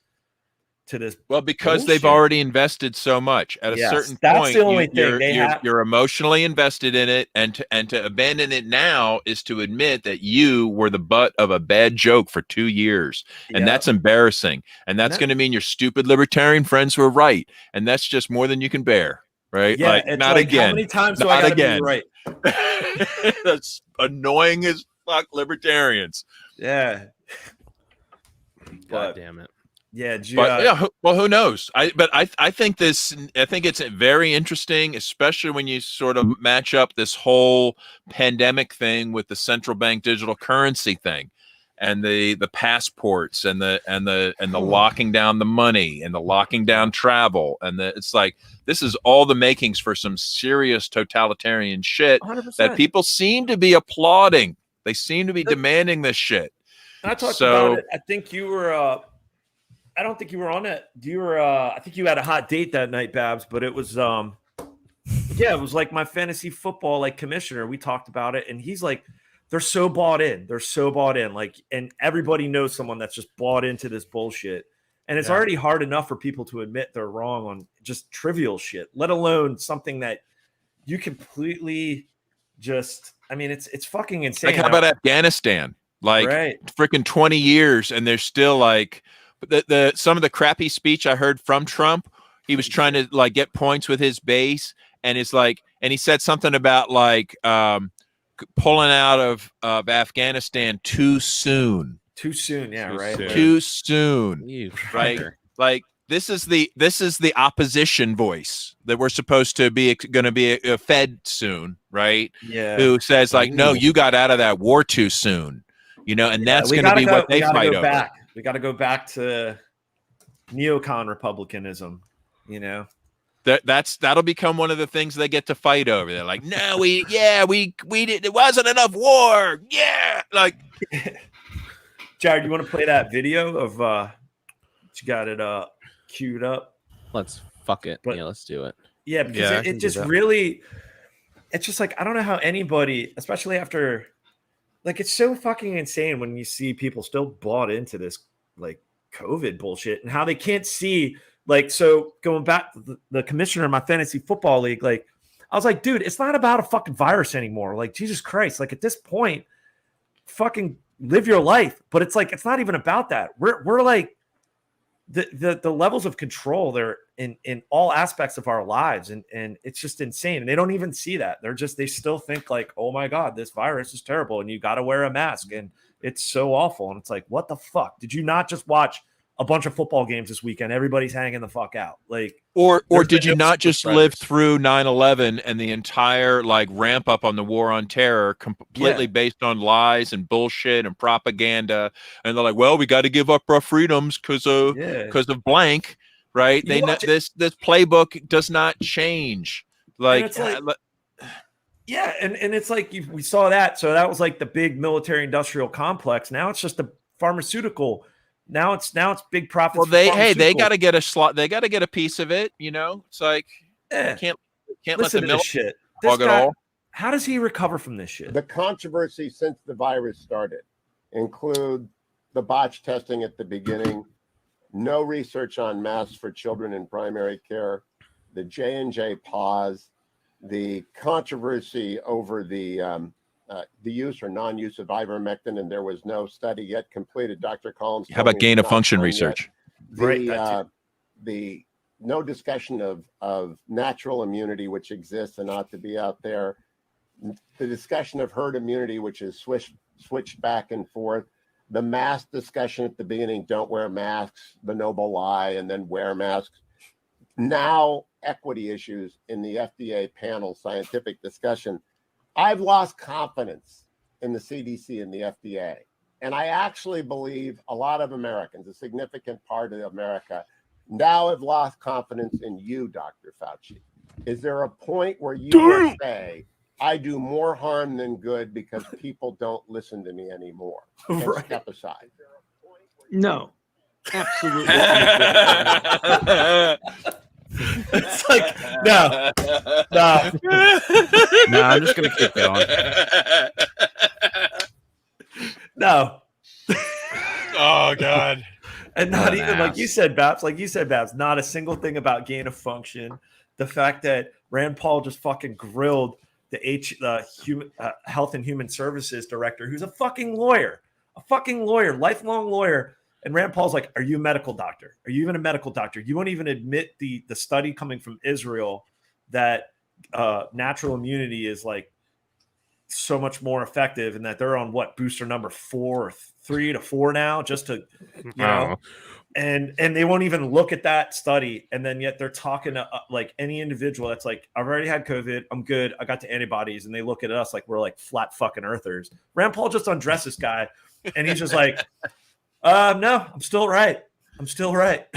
Well, because bullshit. They've already invested so much. At a certain point, the only thing you're emotionally invested in it, and to abandon it now is to admit that you were the butt of a bad joke for 2 years, and that's embarrassing. And that's going to mean your stupid libertarian friends were right, and that's just more than you can bear, right? Yeah, like, not like, again. How many times do I gotta be right? That's annoying as fuck, libertarians. Yeah. God damn it. Yeah, well, who knows? I think it's very interesting, especially when you sort of match up this whole pandemic thing with the central bank digital currency thing, and the passports and the locking down the money and the locking down travel, and it's like, this is all the makings for some serious totalitarian shit 100%. that people seem to be applauding. They seem to be demanding this shit. I talked about it. I think you were. I don't think you were on it. You were. I think you had a hot date that night, Babs. But it was. Yeah, it was like my fantasy football like commissioner. We talked about it, and he's like, they're so bought in. They're so bought in. Like, and everybody knows someone that's just bought into this bullshit. And it's already hard enough for people to admit they're wrong on just trivial shit, let alone something that you completely just. I mean, it's fucking insane. Like, how about Afghanistan? Like, freaking 20 years, and they're still like. Some of the crappy speech I heard from Trump, he was trying to like get points with his base, and it's like, and he said something about like pulling out of Afghanistan too soon. Too soon, Too soon, right? Like, this is the opposition voice that we're supposed to be going to be a Fed soon, right? Yeah. Who says like, no, you got out of that war too soon, and that's going to be what they fight over. We got to go back to neocon republicanism, That'll become one of the things they get to fight over. They're like, no, we did. It wasn't enough war. Yeah, like. Jared, you want to play that video of you got it queued up? Let's fuck it. Yeah, let's do it. Yeah, because it just really, it's just like, I don't know how anybody, especially after, like, it's so fucking insane when you see people still bought into this like COVID bullshit and how they can't see, like, so going back to the commissioner of my fantasy football league, like, I was like, dude, it's not about a fucking virus anymore. Like, Jesus Christ, like at this point, fucking live your life. But it's like, it's not even about that. We're like the levels of control there in all aspects of our lives. And it's just insane. And they don't even see that. They still think like, oh my God, this virus is terrible. And you got to wear a mask. And it's so awful. And it's like, what the fuck? Did you not just watch a bunch of football games this weekend? Everybody's hanging the fuck out. Like, or did you not just live through 9/11 and the entire like ramp up on the war on terror completely based on lies and bullshit and propaganda? And they're like, well, we got to give up our freedoms because of blank, right? This playbook does not change. Like, and it's like we saw that. So that was like the big military industrial complex. Now it's just the pharmaceutical. Now it's big profits. Well, they got to get a slot. They got to get a piece of it. You know, it's like can't let the milk shit. Hog it all. How does he recover from this shit? The controversy since the virus started include the botch testing at the beginning, no research on masks for children in primary care, the J&J pause, the controversy over the use or non-use of ivermectin, and there was no study yet completed. Dr. Collins. How about gain of function research? The no discussion of natural immunity, which exists and ought to be out there. The discussion of herd immunity, which is switched back and forth. The mask discussion at the beginning, don't wear masks, the noble lie, and then wear masks. Now equity issues in the FDA panel scientific discussion. I've lost confidence in the CDC and the FDA. And I actually believe a lot of Americans, a significant part of America, now have lost confidence in you, Dr. Fauci. Is there a point where you will say, I do more harm than good because people don't listen to me anymore? Right. Step aside. No, absolutely. It's like, no. No, I'm just gonna keep going. No. Oh God. And not even like you said, Babs, not a single thing about gain of function. The fact that Rand Paul just fucking grilled the Health and Human Services director, who's a fucking lawyer, lifelong lawyer. And Rand Paul's like, are you a medical doctor? Are you even a medical doctor? You won't even admit the study coming from Israel that natural immunity is like so much more effective, and that they're on booster number 4 or 3 to 4 now, just to, you know, and they won't even look at that study. And then yet they're talking to like any individual that's like, I've already had COVID. I'm good. I got the antibodies. And they look at us like we're like flat fucking earthers. Rand Paul just undressed this guy. And he's just like, no, I'm still right. It's like,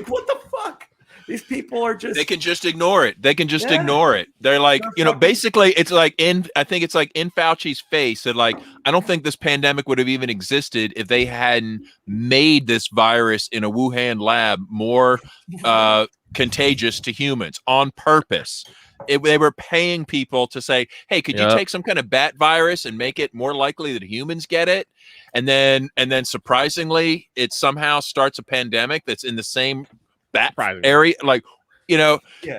what the fuck? These people are just, they can just ignore it. Ignore it. They're like, basically it's like I think it's like in Fauci's face that like, I don't think this pandemic would have even existed if they hadn't made this virus in a Wuhan lab more contagious to humans on purpose. They were paying people to say, hey, could you take some kind of bat virus and make it more likely that humans get it? And then surprisingly, it somehow starts a pandemic that's in the same bat area. Like,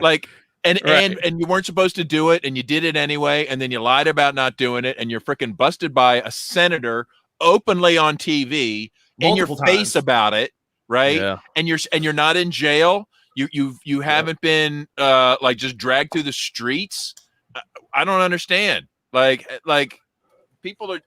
like, and you weren't supposed to do it and you did it anyway. And then you lied about not doing it. And you're freaking busted by a senator openly on TV in your face about it. Right. Yeah. And you're not in jail. You haven't been like just dragged through the streets. I don't understand. Like people are.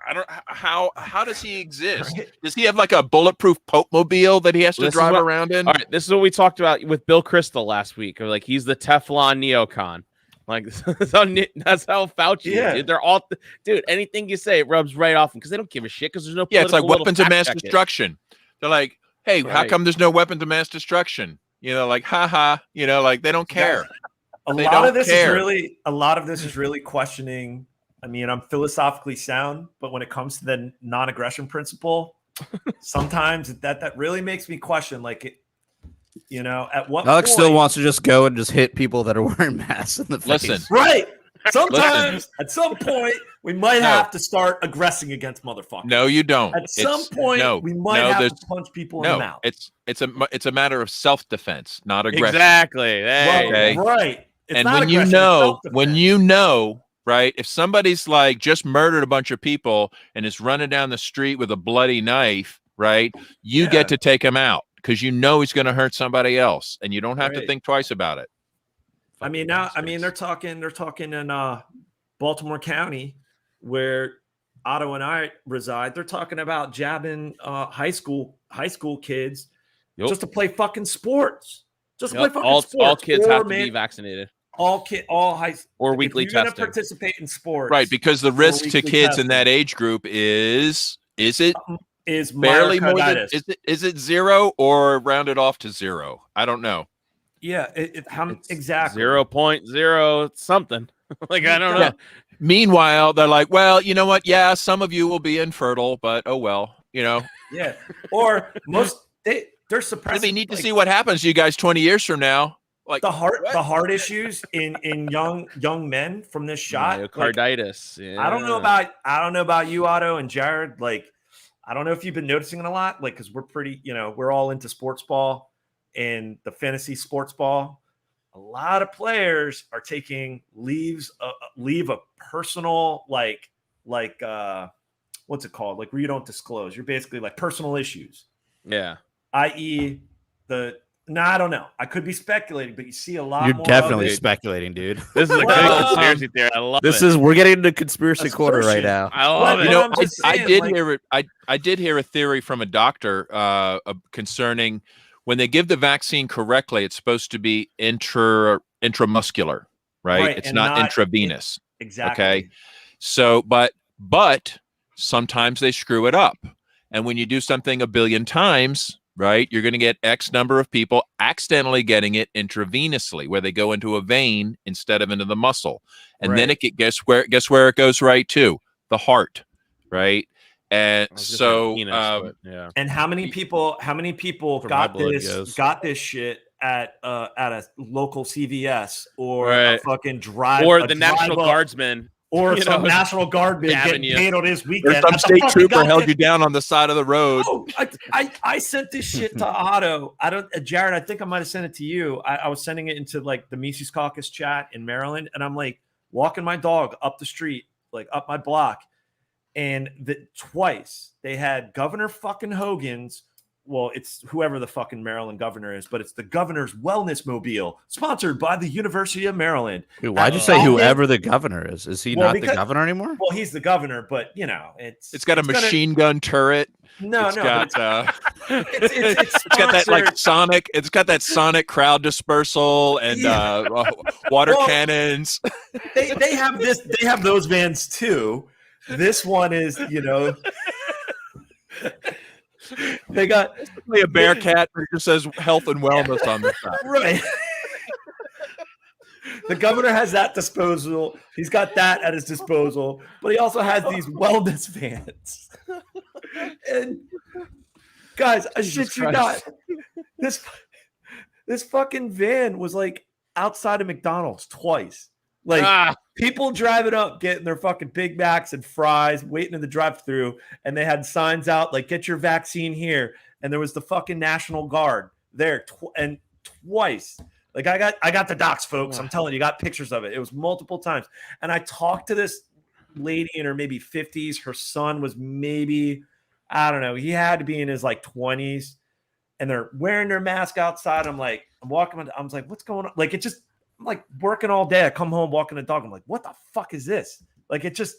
I don't how does he exist? Right. Does he have like a bulletproof Pope mobile that he has to drive around in? All right, this is what we talked about with Bill Kristol last week. Or like he's the Teflon neocon. Like that's how Fauci is. Dude. They're all dude. Anything you say, it rubs right off them because they don't give a shit because there's no. Yeah, it's like weapons of mass destruction. They're like, hey, how come there's no weapons of mass destruction? like haha, like they don't care. A They lot don't of this care. is really questioning. I mean, I'm philosophically sound, but when it comes to the non-aggression principle, sometimes that really makes me question, like, at what Alex point, still wants to just go and just hit people that are wearing masks in the face. Listen. right? Sometimes, at some point, we might have to start aggressing against motherfuckers. No, you don't. At some point, we might have to punch people in the mouth. It's a matter of self-defense, not aggression. Exactly. Okay. Right. It's and not when aggression, you know, right, if somebody's like just murdered a bunch of people and is running down the street with a bloody knife, right, you get to take him out because you know he's going to hurt somebody else, and you don't have to think twice about it. They're talking in Baltimore County, where Otto and I reside. They're talking about jabbing high school kids just to play fucking sports. Just to play fucking sports. All kids have to be vaccinated. All high or weekly if you're testing. Going to participate in sports, right? Because the risk to kids in that age group is barely more than is it 0 or rounded off to 0? I don't know. Yeah, exactly 0.0 something. Like I don't know. Yeah. Meanwhile, they're like, well, you know what? Yeah, some of you will be infertile, but oh well, Yeah, or they're suppressing. They need to see what happens to you guys 20 years from now. Like the heart issues in young men from this shot. Myocarditis. Like, I don't know about you, Otto and Jared. Like, I don't know if you've been noticing it a lot. Like, because we're pretty, we're all into sports ball and the fantasy sports ball. A lot of players are taking leave of personal like what's it called? Like where you don't disclose. You're basically like personal issues. Yeah. I.e. I don't know. I could be speculating, but you see a lot. You're definitely speculating, dude. This is a good conspiracy theory. I love it. We're getting into conspiracy quarter right now. I love it. I did hear a theory from a doctor concerning when they give the vaccine correctly, it's supposed to be intramuscular, right? It's not intravenous. Exactly. Okay. So, but sometimes they screw it up. And when you do something a billion times, right, you're going to get X number of people accidentally getting it intravenously, where they go into a vein instead of into the muscle. And then guess where it goes right to? The heart, right? And so, and how many people got this shit at a local CVS or a fucking or the National Guardsman. Or some National Guardman getting paid on his weekend. Or some state trooper held you down on the side of the road. Oh, I sent this shit to Otto. Jared, I think I might have sent it to you. I was sending it into like the Mises Caucus chat in Maryland. And I'm like walking my dog up the street, like up my block. And twice they had Governor fucking Hogan's. Well, it's whoever the fucking Maryland governor is, but it's the governor's wellness mobile sponsored by the University of Maryland. Dude, why'd you say whoever the governor is? Is he not the governor anymore? Well, he's the governor, but it's got a machine gun turret. It's got that like sonic. It's got that sonic crowd dispersal and water cannons. They have this. They have those vans too. This one is, they got a Bearcat that just says health and wellness on the side. Right. The governor has that disposal. He's got that at his disposal, but he also has these wellness vans. And guys, I shit you not. This fucking van was like outside of McDonald's twice. Like people driving up, getting their fucking Big Macs and fries, waiting in the drive-thru, and they had signs out like "Get your vaccine here." And there was the fucking National Guard there, twice. Like I got the docs, folks. I'm telling you, got pictures of it. It was multiple times. And I talked to this lady in her maybe 50s. Her son was maybe, I don't know, he had to be in his like 20s, and they're wearing their mask outside. I'm walking. I was like, what's going on? Like I'm like working all day. I come home walking the dog. I'm like, what the fuck is this? Like, it just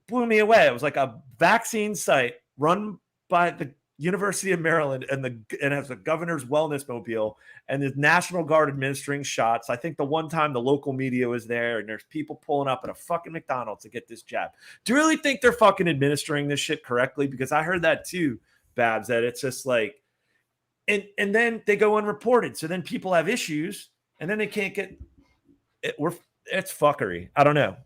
blew me away. It was like a vaccine site run by the University of Maryland and has a governor's wellness mobile and the National Guard administering shots. I think the one time the local media was there and there's people pulling up at a fucking McDonald's to get this jab. Do you really think they're fucking administering this shit correctly? Because I heard that too, Babs, that it's just like, and then they go unreported. So then people have issues, and then they can't get it. It's fuckery. I don't know.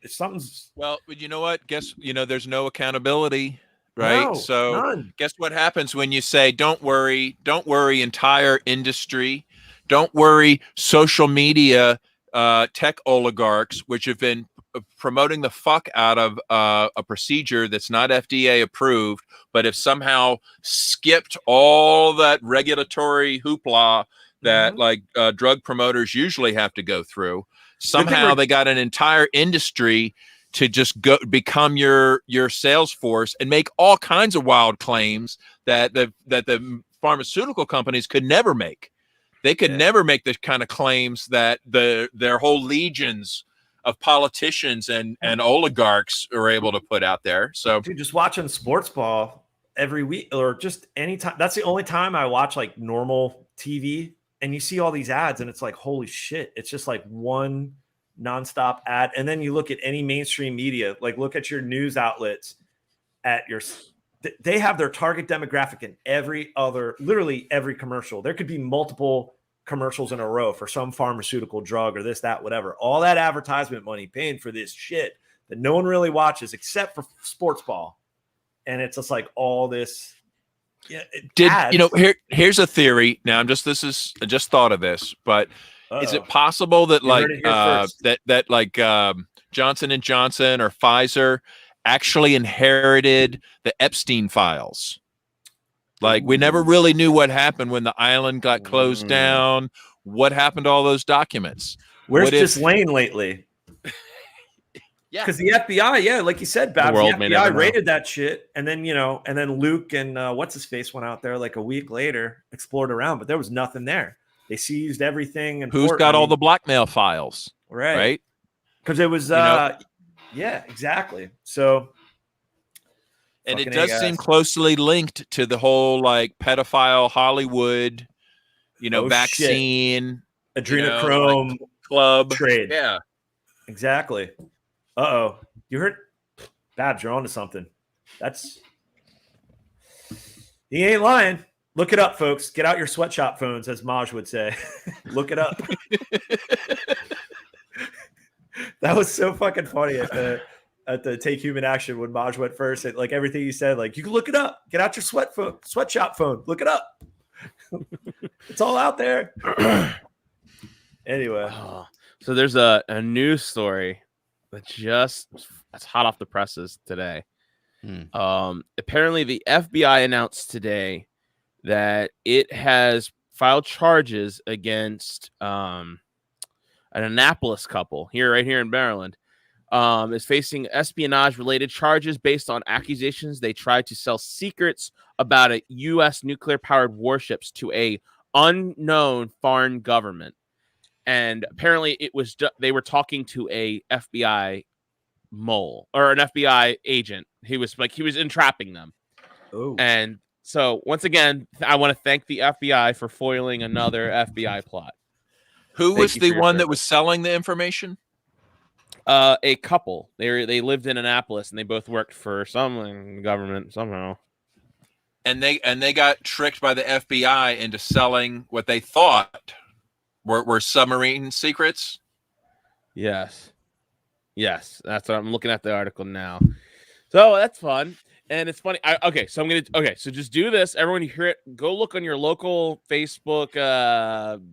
Something's Well, you know what? There's no accountability, right? No, So none. guess what happens when you say, don't worry, entire industry, don't worry, social media, tech oligarchs, which have been promoting the fuck out of a procedure that's not FDA approved, but have somehow skipped all that regulatory hoopla that drug promoters usually have to go through. Somehow they got an entire industry to just become your sales force and make all kinds of wild claims that the pharmaceutical companies could never make. They could never make the kind of claims that their whole legions of politicians and oligarchs are able to put out there. So, dude, just watching sports ball every week or just anytime. That's the only time I watch like normal TV, and you see all these ads, and it's like, holy shit! It's just like one nonstop ad. And then you look at any mainstream media, like look at your news outlets, they have their target demographic in literally every commercial. There could be multiple commercials in a row for some pharmaceutical drug or this, that, whatever. All that advertisement money paying for this shit that no one really watches except for sports ball. And it's just like all this. Yeah. Here's a theory. Now I just thought of this, but is it possible that Johnson & Johnson or Pfizer actually inherited the Epstein files? Like, we never really knew what happened when the island got closed down. What happened to all those documents? Where's Ghislaine lately? Yeah, because the FBI, like you said, Babs, the FBI raided that shit, and then Luke and what's his face went out there like a week later, explored around, but there was nothing there. They seized everything. And who's got all the blackmail files? Right? Because it was, yeah, exactly. So. And it does seem closely linked to the whole like pedophile Hollywood, vaccine, adrenochrome club trade. Yeah, exactly. Uh-oh. You heard? Babs, you're onto something. He ain't lying. Look it up, folks. Get out your sweatshop phones, as Maj would say. Look it up. That was so fucking funny at the Take Human Action when Maj went first. Like everything he said, like, you can look it up. Get out your sweatshop phone. Look it up. It's all out there. Anyway. So there's a news story that's hot off the presses today. Apparently the FBI announced today that it has filed charges against an Annapolis couple right here in Maryland. Is facing espionage-related charges based on accusations they tried to sell secrets about a U.S. nuclear-powered warships to a unknown foreign government. And apparently they were talking to a FBI mole or an FBI agent. He was entrapping them. Oh. And so once again, I want to thank the FBI for foiling another FBI plot. Who was the one that was selling the information? A couple. They lived in Annapolis and they both worked for some government somehow. And they got tricked by the FBI into selling what they thought were submarine secrets. Yes, that's what I'm looking at the article now. So that's fun. And it's funny. So just do this. Everyone, you hear it, go look on your local Facebook,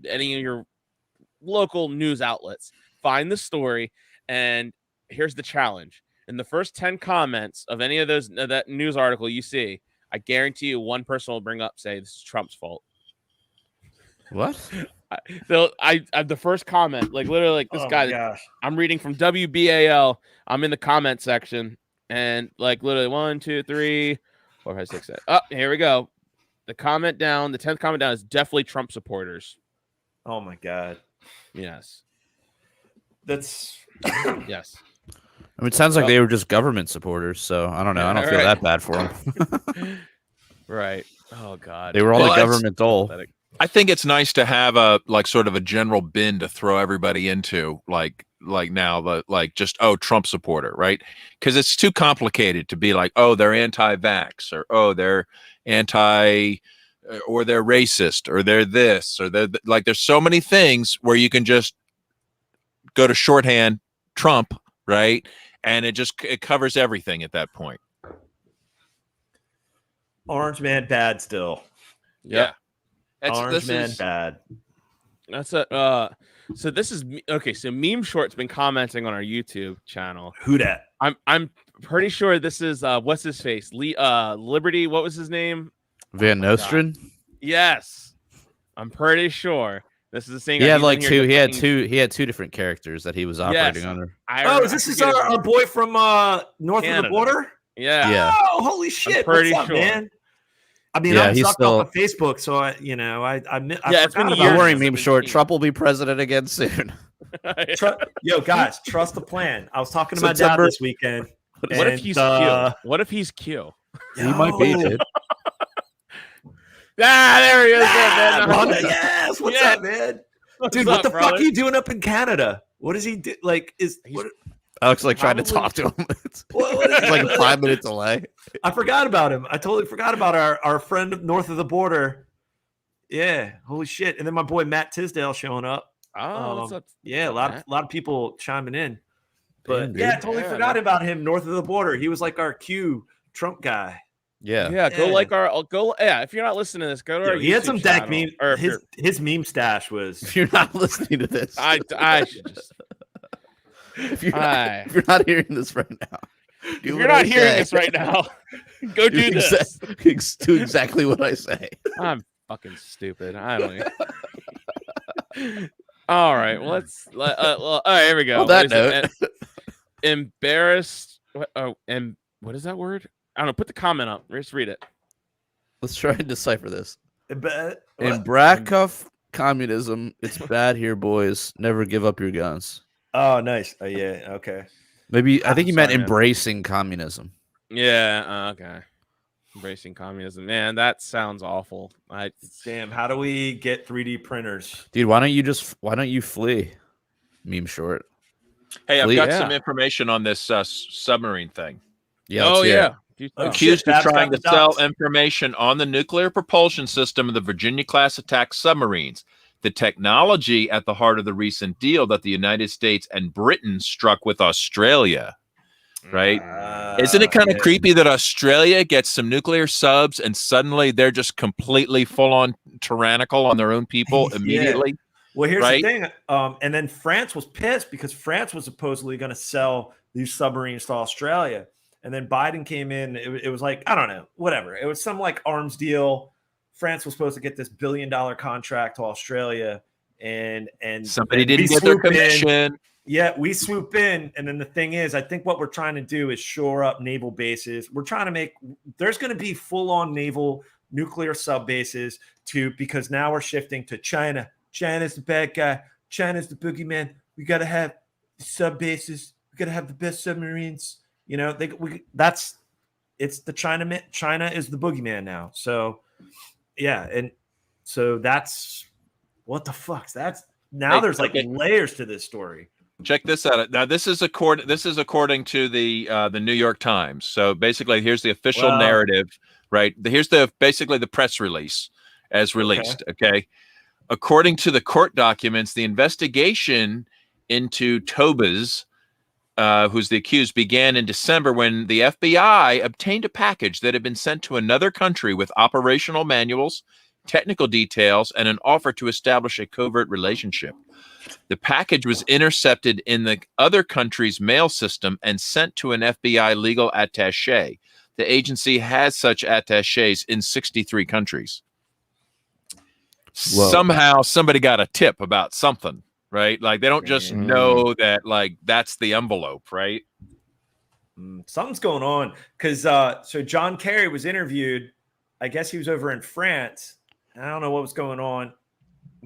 any of your local news outlets, find the story. And here's the challenge. In the first 10 comments of any of those, that news article you see, I guarantee you one person will bring up, say, this is Trump's fault. What? So I the first comment, like literally like this guy, gosh. I'm reading from WBAL. I'm in the comment section and like literally 1, 2, 3, 4, 5, 6, 7. Oh, here we go. The 10th comment down is definitely Trump supporters. Oh my God. Yes. That's yes. I mean, it sounds like they were just government supporters, so I don't know. I don't feel that bad for them. Right. Oh God. They were all the government dole. I think it's nice to have a sort of a general bin to throw everybody into, like now, Trump supporter, right? Because it's too complicated to be like, oh, they're anti-vax or oh, they're anti or they're racist, or they're this, or they're like, there's so many things where you can just go to shorthand Trump, right? And it covers everything at that point. Orange man bad still. Yeah. Orange man bad. That's a so this is okay. So Meme Short's been commenting on our YouTube channel. Who dat? I'm pretty sure this is what's his face? Liberty, what was his name? Van Nostrand? Yes. I'm pretty sure. This is the same. He had like two. He had two different characters that he was operating under. Is this our boy from north of the border? Yeah. Oh, holy shit! What's up, man? I mean, I'm stuck off of Facebook, so I it's been years. Don't worry, Meme Short. Trump will be president again soon. Yo, guys, trust the plan. I was talking to my dad this weekend. What if he's Q? What if he's Q? He might be, dude. There he is. Yes, what's up, man? Dude, what the fuck are you doing up in Canada? What does he do? Like, Alex trying to talk to him. It's like a 5-minute delay. I forgot about him. I totally forgot about our friend north of the border. Yeah, holy shit! And then my boy Matt Tisdale showing up. What's up? Yeah, a lot of people chiming in. But I totally forgot about him north of the border. He was like our Q Trump guy. Yeah. Go like if you're not listening to this, go to our he had some dank meme. Or his meme stash was. If you're not listening to this, I should just. If you're not hearing this right now, go do this. Do exactly what I say. I'm fucking stupid. I don't even. All right. Well, all right, here we go. On that note. Embarrassed. And what is that word? I don't know. Put the comment up. Let's read it. Let's try and decipher this. In Bradcuff communism, it's bad here, boys. Never give up your guns. Oh, nice. Oh, yeah. Okay. Maybe I think he meant embracing communism. Yeah. Okay. Embracing communism, man. That sounds awful. Damn. How do we get 3D printers, dude? Why don't you flee? Meme Short. Hey, I've got some information on this submarine thing. Yeah. Accused of trying to sell information on the nuclear propulsion system of the Virginia-class attack submarines. The technology at the heart of the recent deal that the United States and Britain struck with Australia, right? Isn't it kind of creepy that Australia gets some nuclear subs and suddenly they're just completely full-on tyrannical on their own people immediately? Well, here's the thing. And then France was pissed because France was supposedly going to sell these submarines to Australia. And then Biden came in. It was like, I don't know, whatever. It was some like arms deal. France was supposed to get this $1 billion contract to Australia, and somebody didn't get their commission. We swoop in, and then the thing is, I think what we're trying to do is shore up naval bases. We're trying to there's going to be full-on naval nuclear sub bases because now we're shifting to China. China's the bad guy. China's the boogeyman. We got to have sub bases. We got to have the best submarines. You know, it's the China. China is the boogeyman now. So. Yeah, and so that's what the fuck. There's like layers to this story. Check this out. Now, this is according to the New York Times. So basically, here's the official narrative, right? Here's basically the press release as released. Okay. According to the court documents, the investigation into Tobas, who's the accused, began in December when the FBI obtained a package that had been sent to another country with operational manuals, technical details, and an offer to establish a covert relationship. The package was intercepted in the other country's mail system and sent to an FBI legal attaché. The agency has such attachés in 63 countries. Whoa. Somehow somebody got a tip about something. Right? Like they don't just know that like that's the envelope, right? Something's going on. Because so John Kerry was interviewed. I guess he was over in France. I don't know what was going on,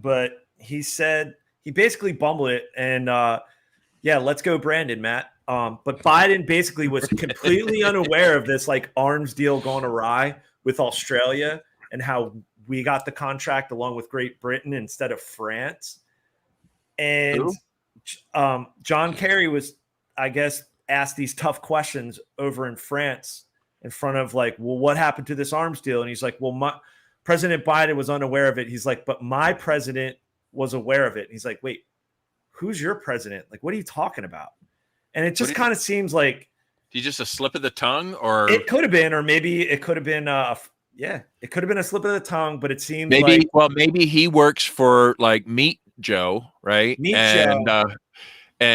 but he said he basically bumbled it. And let's go, Brandon, Matt. But Biden basically was completely unaware of this like arms deal going awry with Australia and how we got the contract along with Great Britain instead of France. And John Kerry was, I guess, asked these tough questions over in France in front of like, well, what happened to this arms deal? And he's like, well, President Biden was unaware of it. He's like, but my president was aware of it. He's like, wait, who's your president? Like, what are you talking about? And it just kind of seems like just a slip of the tongue, or it could have been, or maybe it could have been, it could have been a slip of the tongue, but it seems maybe he works for like Meat Joe, right? And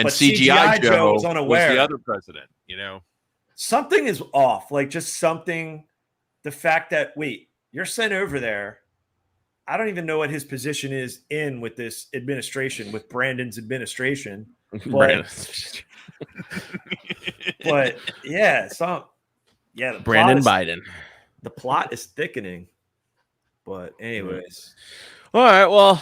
CGI Joe was unaware. Was the other president, something is off. Like just something, the fact that, wait, you're sent over there. I don't even know what his position is with this administration, with Brandon's administration. But yeah, Brandon Biden. The plot is thickening. But anyways. All right, well,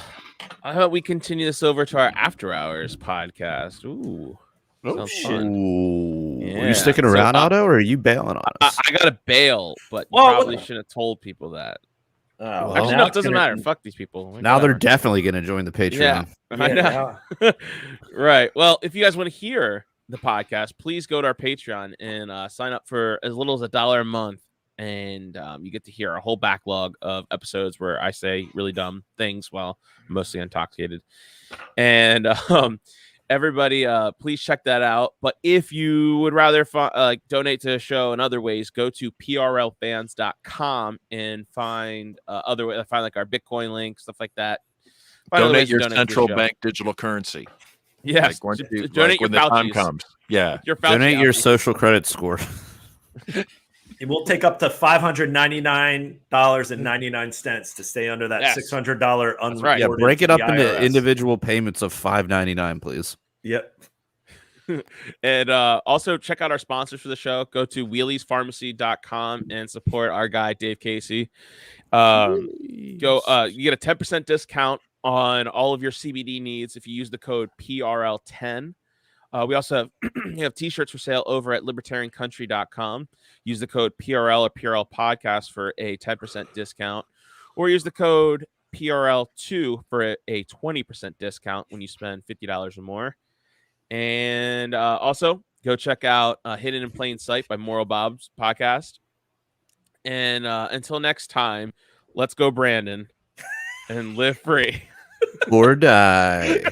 I hope we continue this over to our After Hours podcast. Ooh. Oh, shit. Yeah. Are you sticking around, Otto, or are you bailing on us? I got to bail, but you probably shouldn't have told people that. Actually, no, it doesn't matter. Fuck these people. Now they're definitely going to join the Patreon. Yeah, I know. Right. Well, if you guys want to hear the podcast, please go to our Patreon and sign up for as little as $1 a month. And you get to hear a whole backlog of episodes where I say really dumb things while mostly intoxicated. And everybody, please check that out. But if you would rather donate to the show in other ways, go to prlfans.com and find other ways. Find like our Bitcoin link, stuff like that. Donate your central bank digital currency. Yes, like donate when your the time comes. Yeah, donate your social credit score. It will take up to $599.99 to stay under that $600 unrewarded. Right. Yeah, break it up into individual payments of $5.99, please. Yep. And also check out our sponsors for the show. Go to wheeliespharmacy.com and support our guy Dave Casey. You get a 10% discount on all of your CBD needs if you use the code PRL10. We also have t-shirts for sale over at libertariancountry.com. Use the code PRL or PRL Podcast for a 10% discount, or use the code PRL2 for a 20% discount when you spend $50 or more. And also go check out Hidden in Plain Sight by Moral Bob's podcast. And until next time, let's go, Brandon, and live free. Or die.